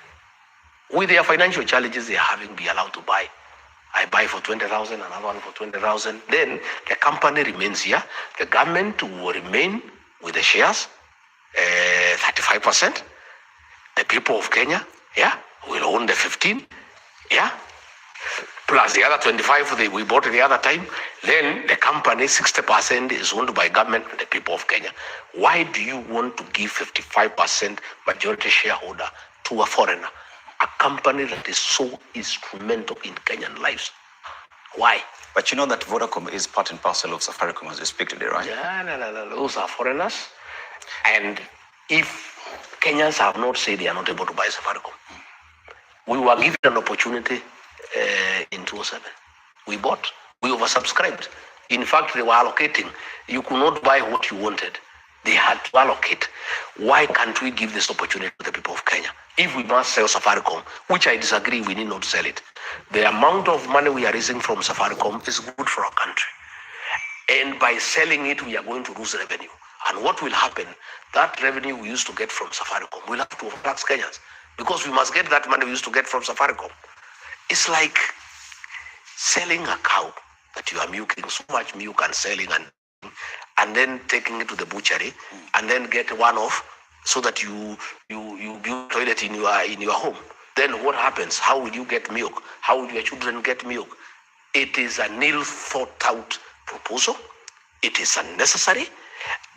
with their financial challenges they are having, be allowed to buy. I buy for 20,000, another one for 20,000. Then the company remains here. The government will remain with the shares, 35%. The people of Kenya, yeah, will own the 15, yeah. plus the other 25 we bought the other time. Then the company, 60% is owned by government and the people of Kenya. Why do you want to give 55% majority shareholder to a foreigner? A company that is so instrumental in Kenyan lives. Why? But you know that Vodacom is part and parcel of Safaricom as we speak today, right? Yeah, no. Those are foreigners. And if Kenyans have not said they are not able to buy Safaricom, we were given an opportunity in 2007. We bought, we oversubscribed. In fact, they were allocating. You could not buy what you wanted. They had to allocate. Why can't we give this opportunity to the people of Kenya? If we must sell Safaricom, which I disagree, we need not sell it. The amount of money we are raising from Safaricom is good for our country. And by selling it, we are going to lose revenue. And what will happen, that revenue we used to get from Safaricom, we'll have to tax Kenyans. Because we must get that money we used to get from Safaricom. It's like selling a cow that you are milking so much milk and selling and then taking it to the butchery and then get one off so that you build a toilet in your home. Then what happens? How will you get milk? How will your children get milk? It is a ill thought out proposal. It is unnecessary.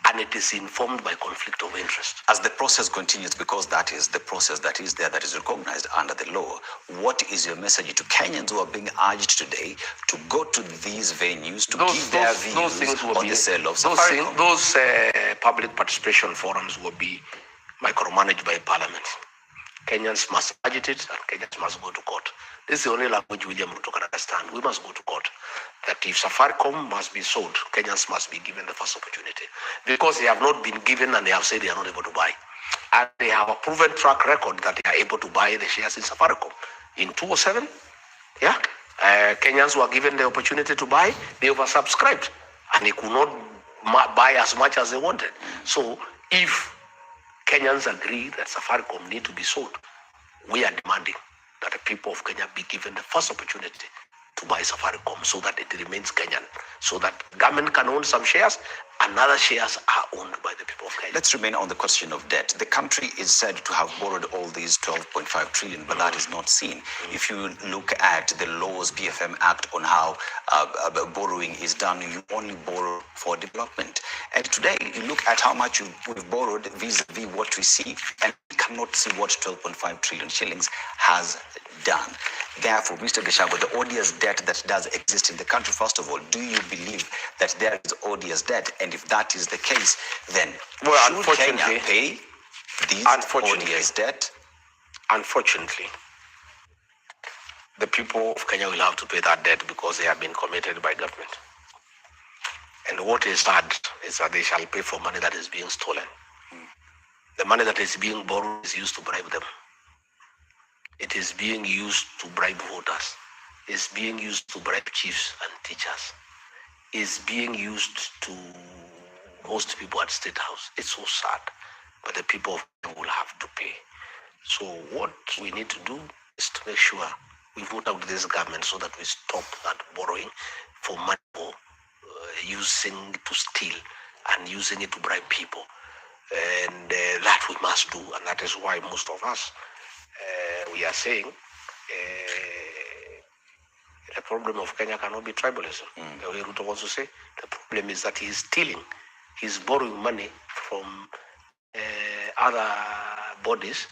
And it is informed by conflict of interest. As the process continues, because that is the process that is there, that is recognized under the law, what is your message to Kenyans who are being urged today to go to these venues to give their views on the sale of Safaricom? Those public participation forums will be micromanaged by Parliament. Kenyans must agitate and Kenyans must go to court. This is the only language William Ruto can understand. We must go to court. That if Safaricom must be sold, Kenyans must be given the first opportunity. Because they have not been given and they have said they are not able to buy. And they have a proven track record that they are able to buy the shares in Safaricom. In 2007, Kenyans were given the opportunity to buy, they oversubscribed. And they could not buy as much as they wanted. So if Kenyans agree that Safaricom need to be sold, we are demanding that the people of Kenya be given the first opportunity to buy Safaricom so that it remains Kenyan, so that government can own some shares and other shares are owned by the people of Kenya. Let's remain on the question of debt. The country is said to have borrowed all these 12.5 trillion, but that is not seen. If you look at the laws, PFM Act on how borrowing is done, you only borrow for development. And today, you look at how much we've borrowed vis-a-vis what we see, and we cannot see what 12.5 trillion shillings has done. Therefore, Mr. Gachagua, the odious debt that does exist in the country, first of all, do you believe that there is odious debt? And if that is the case, then should Kenya pay this odious debt? Unfortunately, the people of Kenya will have to pay that debt because they have been committed by government. And what is sad is that they shall pay for money that is being stolen. The money that is being borrowed is used to bribe them. It is being used to bribe voters. It's being used to bribe chiefs and teachers. It's being used to host people at State House. It's so sad, but the people of Kenya will have to pay. So what we need to do is to make sure we vote out this government so that we stop that borrowing for money for using to steal and using it to bribe people. And that we must do, and that is why most of us we are saying the problem of Kenya cannot be tribalism. The way Ruto wants to say, the problem is that he is stealing, he's borrowing money from other bodies,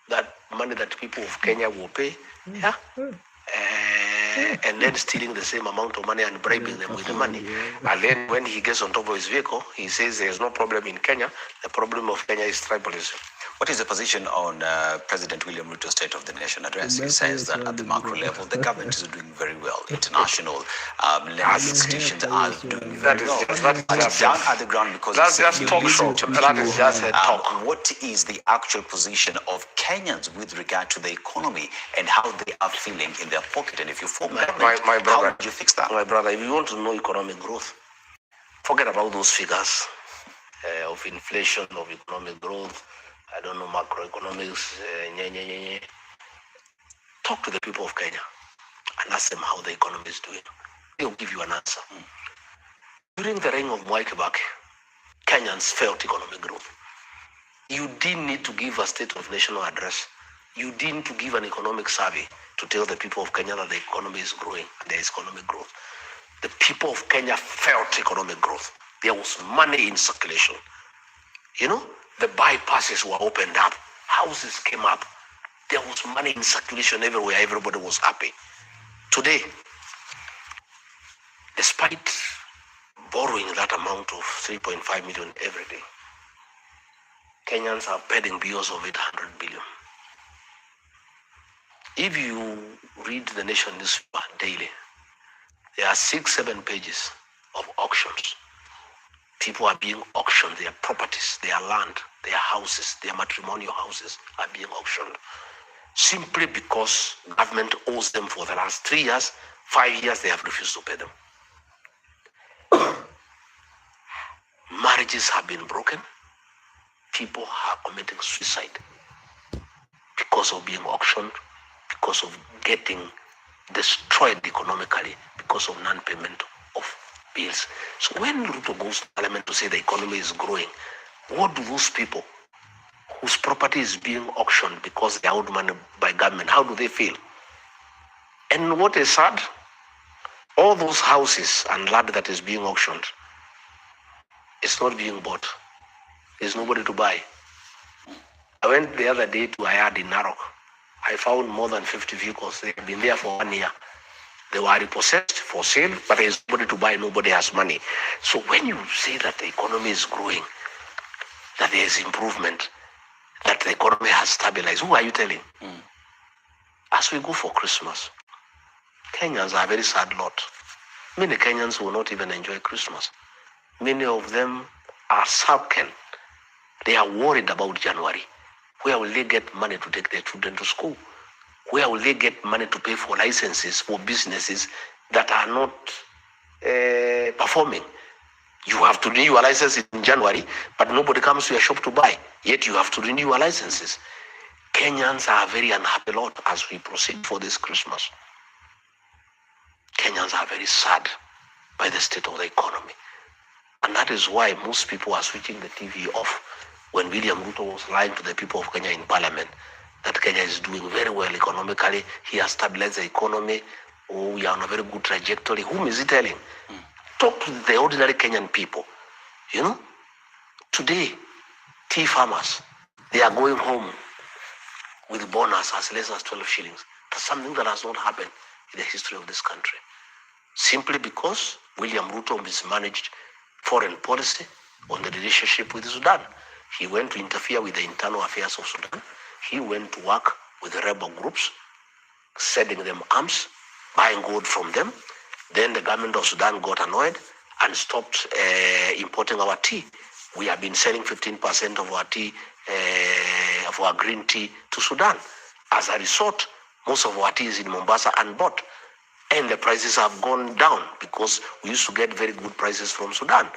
that money that people of Kenya will pay, and then stealing the same amount of money and bribing them with the money. And then when he gets on top of his vehicle, he says there's no problem in Kenya, the problem of Kenya is tribalism. What is the position on President William Ruto's State of the Nation address? He says that at the macro level, the government is doing very well. International lending institutions are doing very well. But down at the ground, because that's just talk show. That is just a talk. What is the actual position of Kenyans with regard to the economy and how they are feeling in their pocket? And if you form government, my brother, how do you fix that? My brother, if you want to know economic growth, forget about those figures of inflation, of economic growth. I don't know, macroeconomics, Talk to the people of Kenya and ask them how the economy is doing. They'll give you an answer. During the reign of Mwai Kibaki, Kenyans felt economic growth. You didn't need to give a State of National address. You didn't to give an economic survey. to tell the people of Kenya that the economy is growing and there is economic growth. The people of Kenya felt economic growth. There was money in circulation. You know, the bypasses were opened up. Houses came up. There was money in circulation everywhere. Everybody was happy. Today, despite borrowing that amount of 3.5 million every day, Kenyans are paying bills of 800 billion. If you read the Nation newspaper daily, there are 6-7 pages of auctions. People are being auctioned, their properties, their land, their houses, their matrimonial houses are being auctioned. Simply because government owes them for the last 3 years, 5 years, they have refused to pay them. Marriages have been broken. People are committing suicide because of being auctioned, because of getting destroyed economically, because of non-payment of bills. So when Ruto goes to parliament to say the economy is growing, what do those people whose property is being auctioned because they are owed money by government, how do they feel? And what is sad, all those houses and land that is being auctioned, it's not being bought. There's nobody to buy. I went the other day to Ayad in Narok. I found more than 50 vehicles. They've been there for 1 year. They were repossessed for sale, but there's nobody to buy, nobody has money. So when you say that the economy is growing, that there is improvement, that the economy has stabilized, who are you telling? As we go for Christmas, Kenyans are a very sad lot. Many Kenyans will not even enjoy Christmas. Many of them are sulking. They are worried about January. Where will they get money to take their children to school? Where will they get money to pay for licenses for businesses that are not performing? You have to renew your license in January, but nobody comes to your shop to buy. Yet you have to renew your licenses. Kenyans are a very unhappy lot as we proceed for this Christmas. Kenyans are very sad by the state of the economy. And that is why most people are switching the TV off when William Ruto was lying to the people of Kenya in parliament that Kenya is doing very well economically. He has stabilized the economy. Oh, we are on a very good trajectory. Whom is he telling? Talk to the ordinary Kenyan people. You know, today, tea farmers, they are going home with bonus as less as 12 shillings. That's something that has not happened in the history of this country. Simply because William Ruto mismanaged foreign policy on the relationship with Sudan. He went to interfere with the internal affairs of Sudan. He went to work with the rebel groups, sending them arms, buying gold from them. Then the government of Sudan got annoyed and stopped importing our tea. We have been selling 15% of our tea, of our green tea to Sudan. As a result, most of our tea is in Mombasa unbought. And the prices have gone down because we used to get very good prices from Sudan.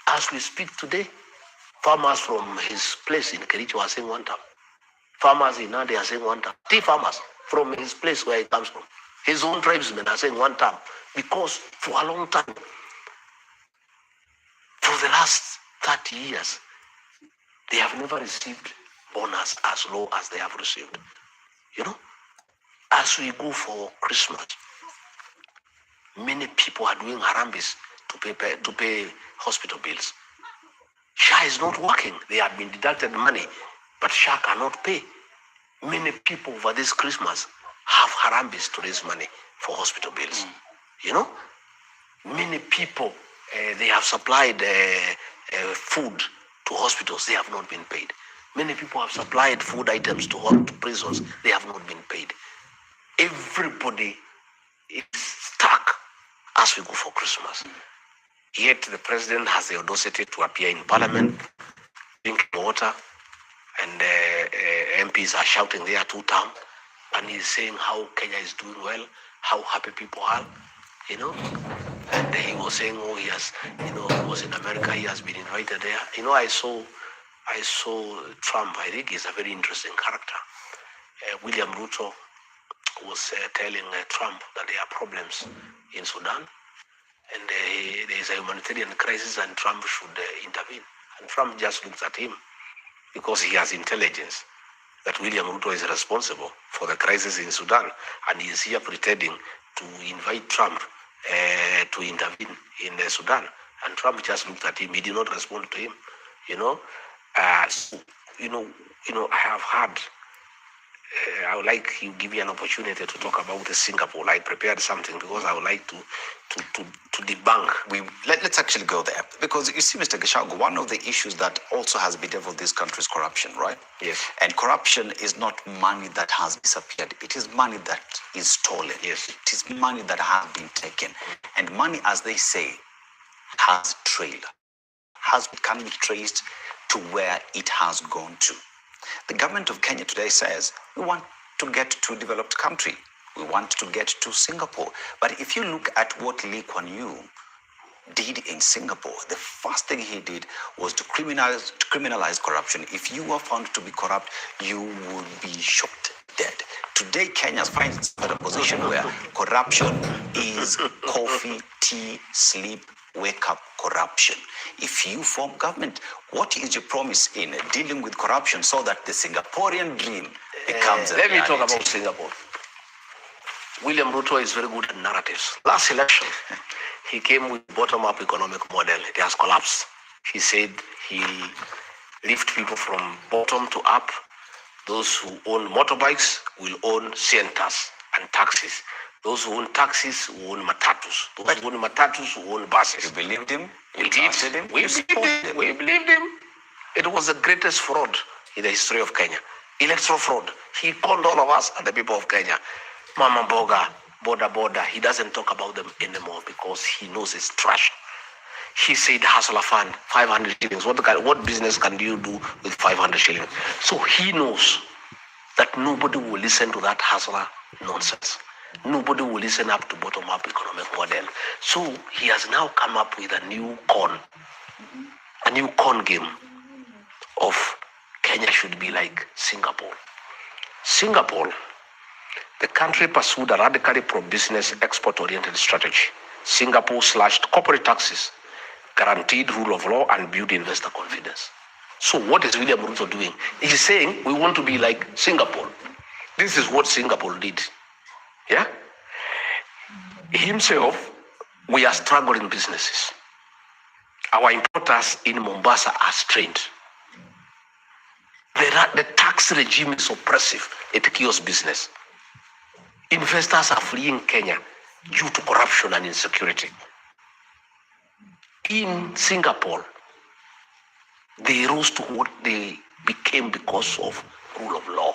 As we speak today, farmers from his place in Kericho are saying 1 term. Farmers in Nandi are saying 1 term. Tea farmers from his place where he comes from, his own tribesmen are saying 1 term. Because for a long time, for the last 30 years, they have never received bonus as low as they have received. You know, as we go for Christmas, many people are doing harambis to pay hospital bills. SHA is not working. They have been deducted money, but SHA cannot pay. Many people over this Christmas have harambis to raise money for hospital bills. You know, many people, they have supplied food to hospitals. They have not been paid. Many people have supplied food items to prisons. They have not been paid. Everybody is stuck as we go for Christmas. Yet the president has the audacity to appear in parliament, drinking water, and MPs are shouting there 2 term, and he's saying how Kenya is doing well, how happy people are, you know. And he was saying, oh, he has, you know, he was in America, he has been invited there. You know, I saw Trump. I think he's a very interesting character. William Ruto was telling Trump that there are problems in Sudan, and there is a humanitarian crisis, and Trump should intervene. And Trump just looks at him because he has intelligence that William Ruto is responsible for the crisis in Sudan, and he is here pretending to invite Trump to intervene in Sudan. And Trump just looked at him. He did not respond to him. You know, so, I have had. I would like you give me an opportunity to talk about the Singapore. I prepared something because I would like to debunk. Let's actually go there, because you see, Mr. Gachagua, one of the issues that also has bedeviled this country is corruption, right? Yes. And corruption is not money that has disappeared. It is money that is stolen. Yes. It is money that has been taken. And money, as they say, has trailed, can be traced to where it has gone to. The government of Kenya today says, we want to get to a developed country. We want to get to Singapore. But if you look at what Lee Kuan Yew did in Singapore, the first thing he did was to criminalize corruption. If you were found to be corrupt, you would be shot dead. Today, Kenya finds itself in a position where corruption is coffee, tea, sleep, wake up corruption. If you form government, what is your promise in dealing with corruption so that the Singaporean dream becomes a reality? Let me talk about Singapore. William Ruto is very good at narratives. Last election, he came with bottom-up economic model. It has collapsed. He said he'll lift people from bottom to up. Those who own motorbikes will own centers and taxis. Those who own taxis will own matatus. Those who own matatus will own buses. You believed him? We did. We believed him. It was the greatest fraud in the history of Kenya. Electoral fraud. He conned all of us and the people of Kenya. Mama Boga, Boda. He doesn't talk about them anymore because he knows it's trash. He said, hustler fund, 500 shillings. What business can you do with 500 shillings? So he knows that nobody will listen to that hustler nonsense. Nobody will listen up to bottom-up economic model. So he has now come up with a new con game of Kenya should be like Singapore. Singapore, the country pursued a radically pro-business, export-oriented strategy. Singapore slashed corporate taxes, guaranteed rule of law, and built investor confidence. So what is William Ruto doing? He's saying we want to be like Singapore. This is what Singapore did. Yeah? Himself, we are struggling businesses. Our importers in Mombasa are strained. The tax regime is oppressive. It kills business. Investors are fleeing Kenya due to corruption and insecurity. In Singapore, they rose to what they became because of rule of law.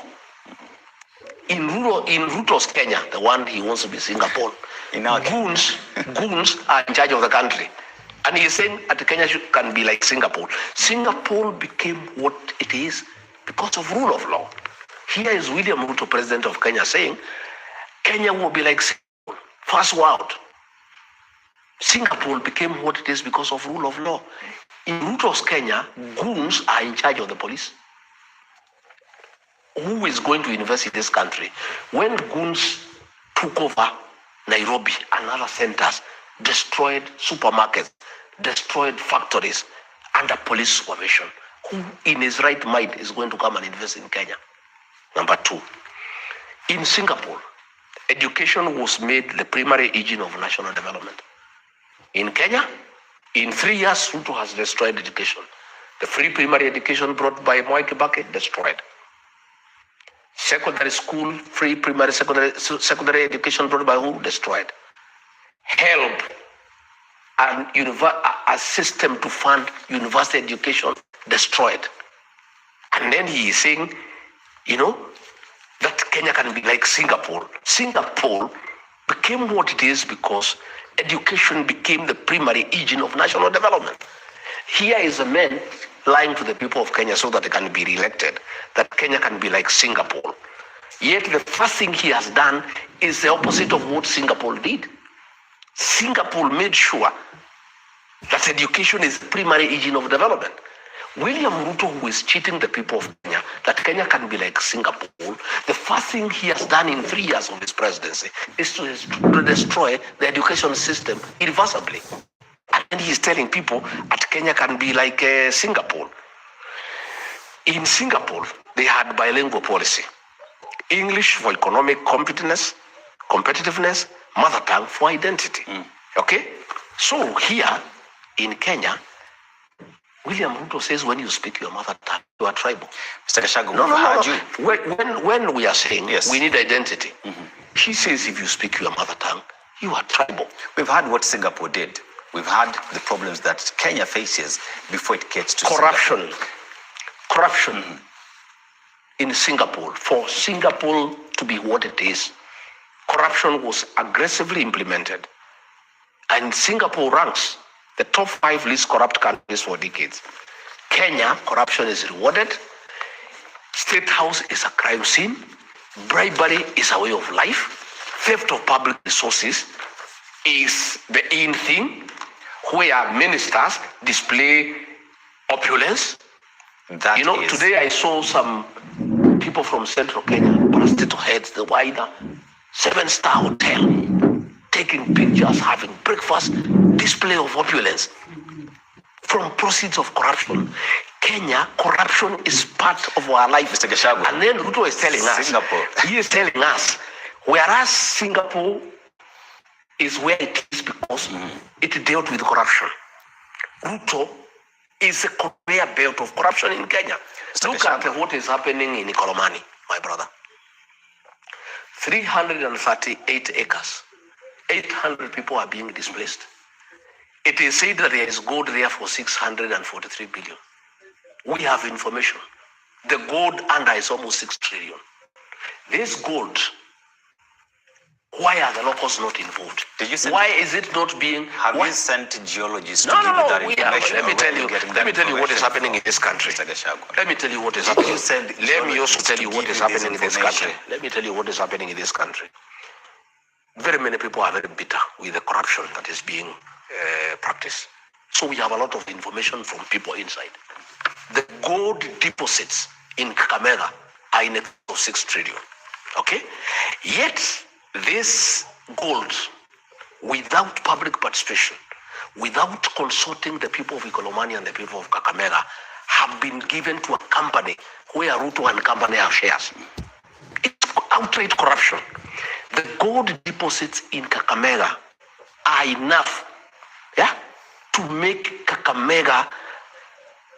In Ruto's Kenya, the one he wants to be Singapore, goons are in charge of the country. And he's saying that Kenya can be like Singapore. Singapore became what it is because of rule of law. Here is William Ruto, president of Kenya, saying Kenya will be like Singapore, first world. Singapore became what it is because of rule of law. In Ruto's Kenya, goons are in charge of the police. Who is going to invest in this country? When goons took over Nairobi and other centers, destroyed supermarkets, destroyed factories under police supervision, who in his right mind is going to come and invest in Kenya? Number two, in Singapore, education was made the primary engine of national development. In Kenya, in 3 years, Ruto has destroyed education. The free primary education brought by Mwai Kibaki, destroyed. Secondary school, free primary secondary education brought by who? Destroyed. Help and a system to fund university education, destroyed. And then he is saying, that Kenya can be like Singapore. Singapore became what it is because education became the primary engine of national development. Here is a man lying to the people of Kenya so that they can be re-elected, that Kenya can be like Singapore. Yet the first thing he has done is the opposite of what Singapore did. Singapore made sure that education is the primary engine of development. William Ruto, who is cheating the people of Kenya, that Kenya can be like Singapore, the first thing he has done in 3 years of his presidency is to destroy the education system irreversibly. And he's telling people that Kenya can be like Singapore. In Singapore, they had bilingual policy. English for economic competitiveness, mother tongue for identity. Okay? So here in Kenya, William Ruto says when you speak your mother tongue, you are tribal. Mr. Gachagua, no. When we are saying we need identity, he says if you speak your mother tongue, you are tribal. We've had what Singapore did. We've had the problems that Kenya faces before it gets to corruption. Singapore. Corruption in Singapore. For Singapore to be what it is, corruption was aggressively implemented. And Singapore ranks the top 5 least corrupt countries for decades. Kenya, corruption is rewarded. State House is a crime scene. Bribery is a way of life. Theft of public resources is the in thing, where ministers display opulence. Today I saw some people from central Kenya, parastatal heads, the wider 7-star hotel, taking pictures, having breakfast, display of opulence from proceeds of corruption. Kenya, corruption is part of our life. Mr. Gachagua. And then Ruto is telling us, he is telling us, whereas Singapore is where it is because it dealt with corruption. Ruto is a conveyor belt of corruption in Kenya. Look at what is happening in Ikolomani, my brother. 338 acres. 800 people are being displaced. It is said that there is gold there for 643 billion. We have information. The gold under is almost 6 trillion. This gold, why are the locals not involved? Why is it not being... Have you sent geologists to give you that information? Let me tell you what is happening in this country. Let me tell you what is happening. Let me also tell you what is happening in this country. Let me tell you what is happening in this country. Very many people are very bitter with the corruption that is being practiced. So we have a lot of information from people inside. The gold deposits in Kakamega are in excess of 6 trillion. Okay? Yet, this gold, without public participation, without consulting the people of Ikolomani and the people of Kakamega, have been given to a company where Ruto and company have shares. It's outright corruption. The gold deposits in Kakamega are enough, to make Kakamega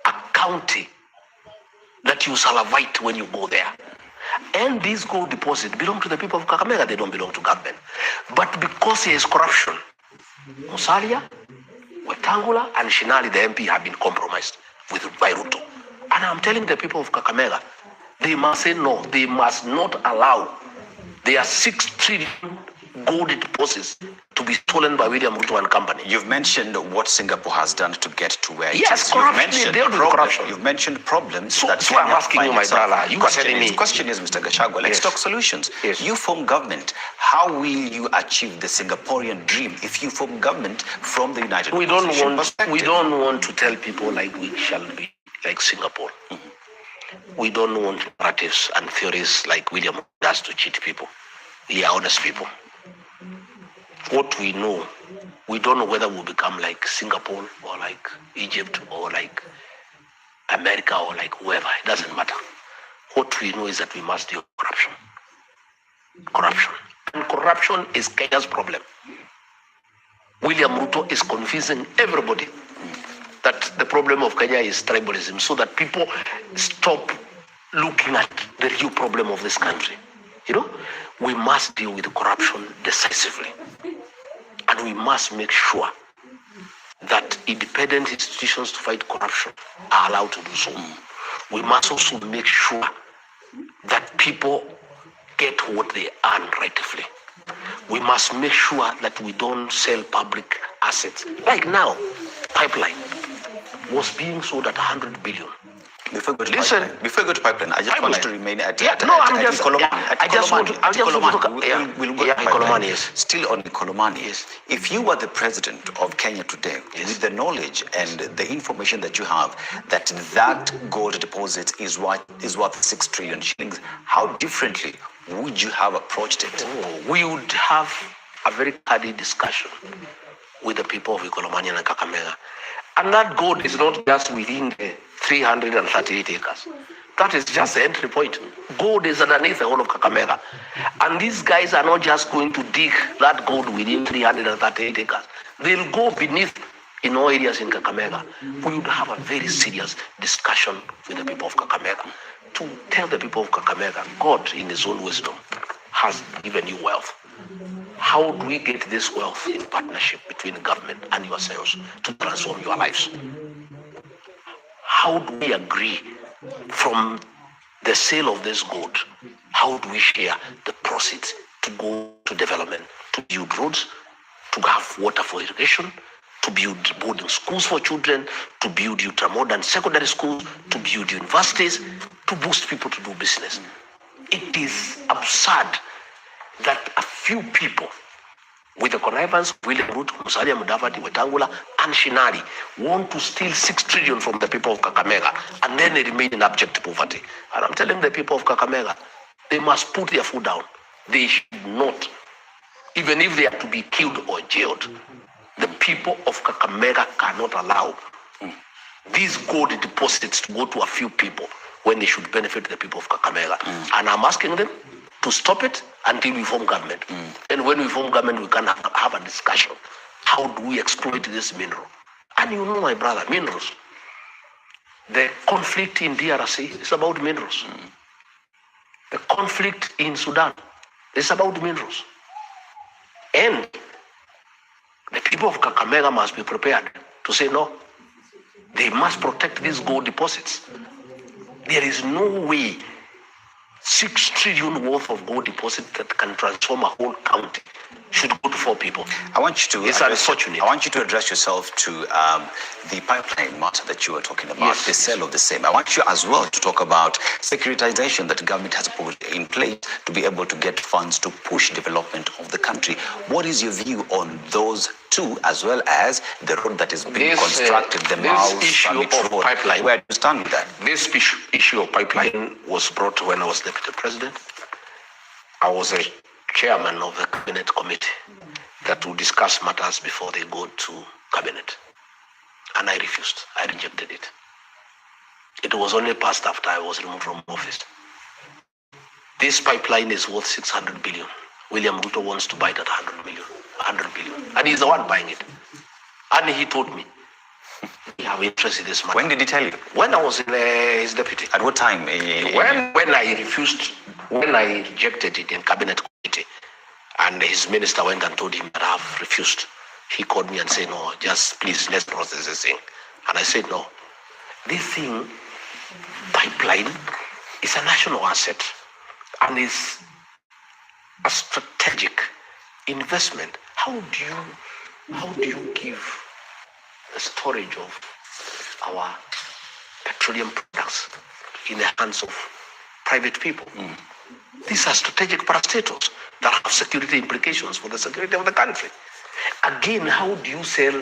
a county that you salivate when you go there. And these gold deposits belong to the people of Kakamega. They don't belong to government. But because there is corruption, Musalia, Wetangula, and Shinali, the MP, have been compromised by Ruto. And I'm telling the people of Kakamega, they must say no. They must not allow their 6 trillion gold deposits to be stolen by William Ruto and company. You've mentioned what Singapore has done to get to where it is. You've mentioned problems. So I'm asking you, my brother. You are telling me. The question is, Mr. Gachagua, let's talk solutions. Yes. You form government. How will you achieve the Singaporean dream if you form government from the United States? We don't want to tell people like we shall be like Singapore. We don't want narratives and theories like William does to cheat people. We are honest people. What we know, we don't know whether we'll become like Singapore or like Egypt or like America or like whoever. It doesn't matter. What we know is that we must deal with corruption. Corruption. And corruption is Kenya's problem. William Ruto is convincing everybody that the problem of Kenya is tribalism, so that people stop looking at the real problem of this country. We must deal with corruption decisively. And we must make sure that independent institutions to fight corruption are allowed to do so. We must also make sure that people get what they earn rightfully. We must make sure that we don't sell public assets. Like now, pipeline was being sold at 100 billion. Before we go to pipeline, I just want us to remain at Ikolomani. Still on Ikolomani. If you were the president of Kenya today, with the knowledge and the information that you have, that gold deposit is worth 6 trillion shillings, how differently would you have approached it? We would have a very candid discussion with the people of Ikolomani and Kakamega. And that gold is not just within the 338 acres. That is just the entry point. Gold is underneath the whole of Kakamega. And these guys are not just going to dig that gold within 338 acres. They'll go beneath in all areas in Kakamega. We would have a very serious discussion with the people of Kakamega to tell the people of Kakamega, God in his own wisdom has given you wealth. How do we get this wealth in partnership between the government and yourselves to transform your lives? How do we agree from the sale of this gold? How do we share the proceeds to go to development, to build roads, to have water for irrigation, to build boarding schools for children, to build ultra-modern secondary schools, to build universities, to boost people to do business? It is absurd that a few people with the connivance of William Ruto, Musalia Mudavadi, Wetangula, and Shinari want to steal 6 trillion from the people of Kakamega and then they remain in abject poverty. And I'm telling the people of Kakamega, they must put their foot down. They should not, even if they are to be killed or jailed, the people of Kakamega cannot allow these gold deposits to go to a few people when they should benefit the people of Kakamega. And I'm asking them to stop it until we form government. And when we form government, we can have a discussion. How do we exploit this mineral? And you know, my brother, minerals. The conflict in DRC is about minerals. The conflict in Sudan is about minerals. And the people of Kakamega must be prepared to say no. They must protect these gold deposits. There is no way 6 trillion worth of gold deposit that can transform a whole county should go to 4 people. I want you to It's unfortunate. I want you to address yourself to the pipeline matter that you were talking about, Yes. the sale of the same. I want you as well to talk about securitization that the government has put in place to be able to get funds to push development of the country. What is your view on those two, as well as the road that is being constructed, the Mao issue Summit of Road? pipeline. Where do you stand with that? This issue of pipeline was brought when I was deputy president. I was a chairman of the cabinet committee that will discuss matters before they go to cabinet. And I refused. I rejected it. It was only passed after I was removed from office. This pipeline is worth 600 billion. William Ruto wants to buy it at 100 billion. And he's the one buying it. And he told me, we have interest in this matter. When did he tell you? When I was in his deputy. At what time? When I refused, when I rejected it in cabinet committee, and his minister went and told him that I have refused, he called me and said, no, just please, let's process this thing. And I said, no, this thing, pipeline, is a national asset and is a strategic investment. How do you give the storage of our petroleum products in the hands of private people? These are strategic parastatals that have security implications for the security of the country. Again, how do you sell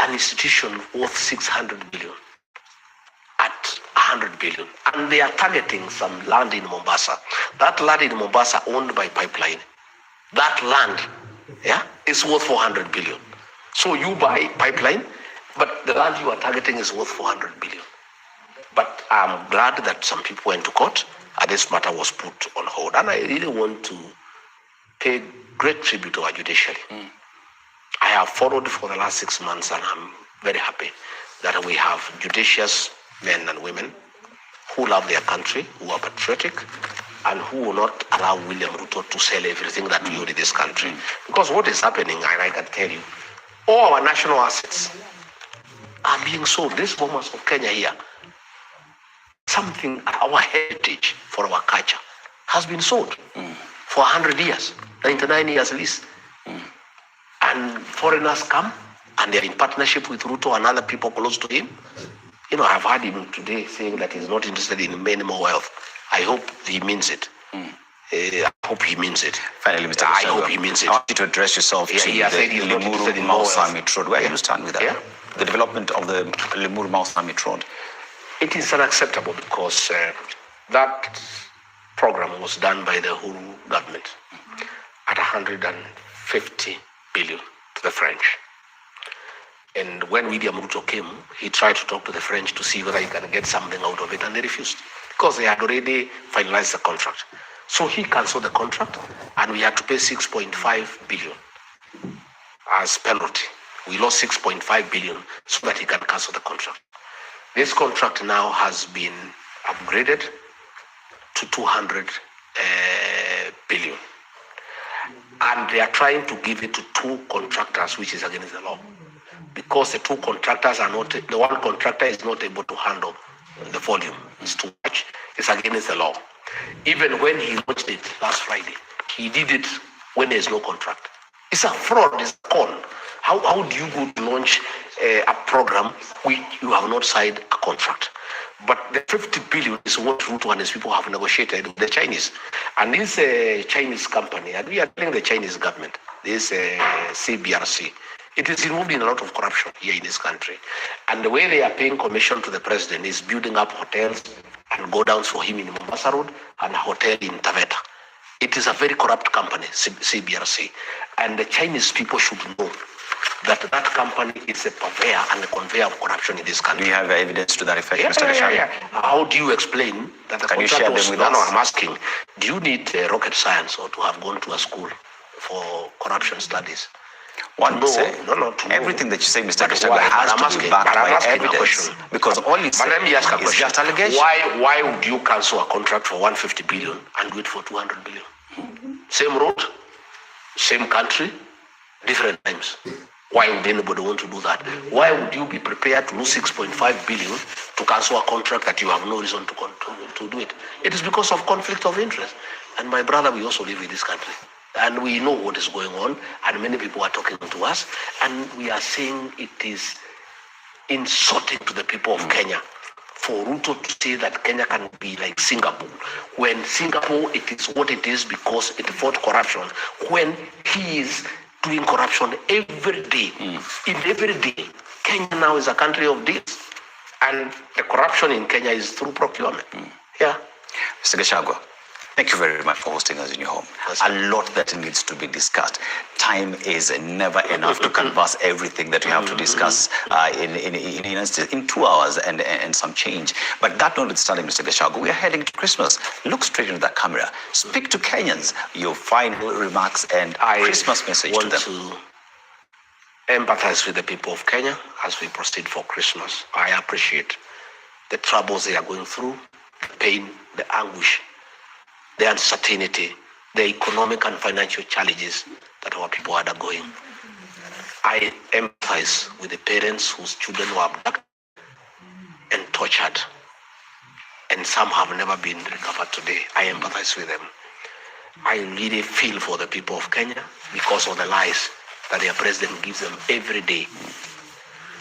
an institution worth 600 billion at 100 billion? And they are targeting some land in Mombasa. That land in Mombasa owned by pipeline. That land, is worth 400 billion. So you buy pipeline, but the land you are targeting is worth 400 billion. But I'm glad that some people went to court and this matter was put on hold. And I really want to pay great tribute to our judiciary. I have followed for the last 6 months and I'm very happy that we have judicious men and women who love their country, who are patriotic, and who will not allow William Ruto to sell everything that we own in this country. Because what is happening, and I can tell you, all our national assets are being sold. This Bomas of Kenya here, something, our heritage for our culture, has been sold for 100 years, 99 years least. And foreigners come, and they're in partnership with Ruto and other people close to him. You know, I've heard him today saying that he's not interested in any more wealth. I hope he means it. I hope he means it. Finally, Mr. I Gachagua, hope he means it. I want you to address yourself to he has said he's not interested Limuru in Mau more wealth. Summit Road. Where do you stand with that? Yeah. The development of the Limuru Mau Summit Road. It is unacceptable because that program was done by the Uhuru government at 150 billion to the French. And when William Ruto came, he tried to talk to the French to see whether he can get something out of it, and they refused. because they had already finalized the contract. So he cancelled the contract, and we had to pay 6.5 billion as penalty. We lost 6.5 billion so that he can cancel the contract. This contract now has been upgraded to 200 billion. And they are trying to give it to two contractors, which is against the law. Because the two contractors are not, the one contractor is not able to handle the volume. It's too much. It's against the law. Even when he launched it last Friday, he did it when there's no contract. It's a fraud, it's a con. How do you go to launch a program which you have not signed a contract? But the 50 billion is what Ruto and his people have negotiated with the Chinese. And this Chinese company, and we are telling the Chinese government, this CBRC, it is involved in a lot of corruption here in this country. And the way they are paying commission to the president is building up hotels and go downs for him in Mombasa Road and a hotel in Taveta. It is a very corrupt company, CBRC. And the Chinese people should know that that company is a purveyor and a conveyor of corruption in this country. Do you have evidence to that effect, Mr. Gachagua? Yeah. How do you explain that the contract was... No, I'm asking, do you need rocket science or to have gone to a school for corruption studies? Everything that you say, Mr. Gachagua, has to be backed by evidence. Because all you say is just allegation. Why would you cancel a contract for 150 billion and do it for 200 billion? Same road, same country, different times. Why would anybody want to do that? Why would you be prepared to lose 6.5 billion to cancel a contract that you have no reason to do it? It is because of conflict of interest. And my brother, we also live in this country. And we know what is going on. And many people are talking to us. And we are saying it is insulting to the people of Kenya for Ruto to say that Kenya can be like Singapore. When Singapore, it is what it is because it fought corruption. When he is doing corruption every day, in every day. Kenya now is a country of deals. And the corruption in Kenya is through procurement. Yeah. Mr. Gachagua, thank you very much for hosting us in your home. A lot that needs to be discussed. Time is never enough to canvas everything that we have to discuss in 2 hours and some change. But that notwithstanding, Mr. Gachagua, we are heading to Christmas. Look straight into that camera. Speak to Kenyans, your final remarks and Christmas message to them. I want to empathize with the people of Kenya as we proceed for Christmas. I appreciate the troubles they are going through, the pain, the anguish, the uncertainty, the economic and financial challenges that our people are undergoing. I empathize with the parents whose children were abducted and tortured, and some have never been recovered today. I empathize with them. I really feel for the people of Kenya because of the lies that their president gives them every day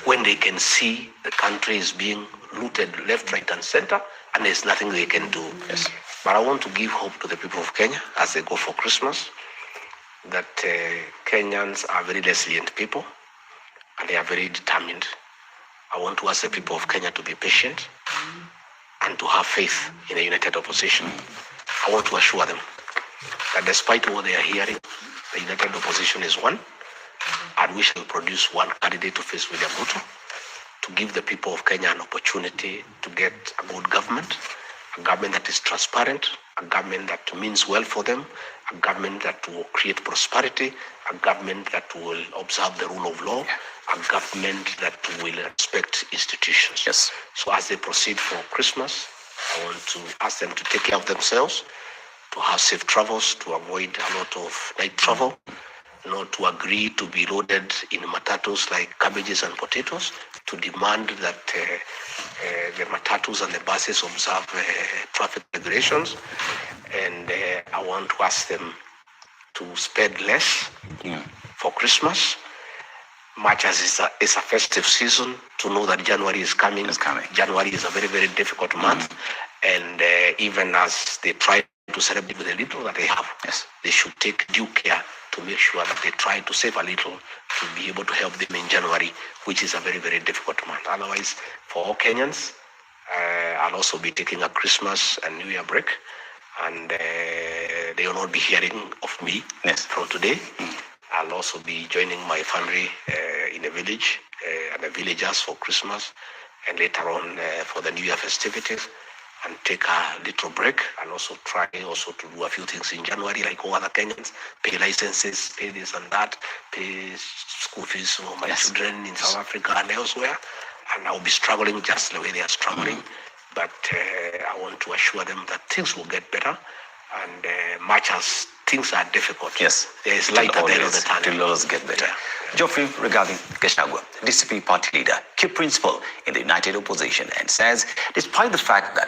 when they can see the country is being looted left, right, and center, and there's nothing they can do. Yes. But I want to give hope to the people of Kenya as they go for Christmas, that Kenyans are very resilient people and they are very determined. I want to ask the people of Kenya to be patient and to have faith in a united opposition. I want to assure them that despite what they are hearing, the united opposition is one, and we shall produce one candidate to face William Ruto to give the people of Kenya an opportunity to get a good government, a government that is transparent, a government that means well for them, a government that will create prosperity, a government that will observe the rule of law, a government that will respect institutions. Yes. So as they proceed for Christmas, I want to ask them to take care of themselves, to have safe travels, to avoid a lot of night travel, not to agree to be loaded in matatus like cabbages and potatoes, to demand that the matatus and the buses observe traffic regulations. And I want to ask them to spend less for Christmas, much as it's a festive season, to know that January is coming. January is a very, very difficult month. And even as they try to celebrate with the little that they have, they should take due care to make sure that they try to save a little to be able to help them in January, which is a very, very difficult month. Otherwise, for all Kenyans, I'll also be taking a Christmas and New Year break, and they will not be hearing of me from today. I'll also be joining my family in a village and the villagers for Christmas, and later on for the New Year festivities. and take a little break, and also try also to do a few things in January like all other Kenyans, pay licenses, pay this and that, pay school fees for my children in South Africa and elsewhere. And I'll be struggling just the way they are struggling. But I want to assure them that things will get better. And much as things are difficult, there is light at the end of the tunnel. Till always get better. Geoffrey Rigathi Gachagua, DCP party leader, key principal in the United Opposition, and says, despite the fact that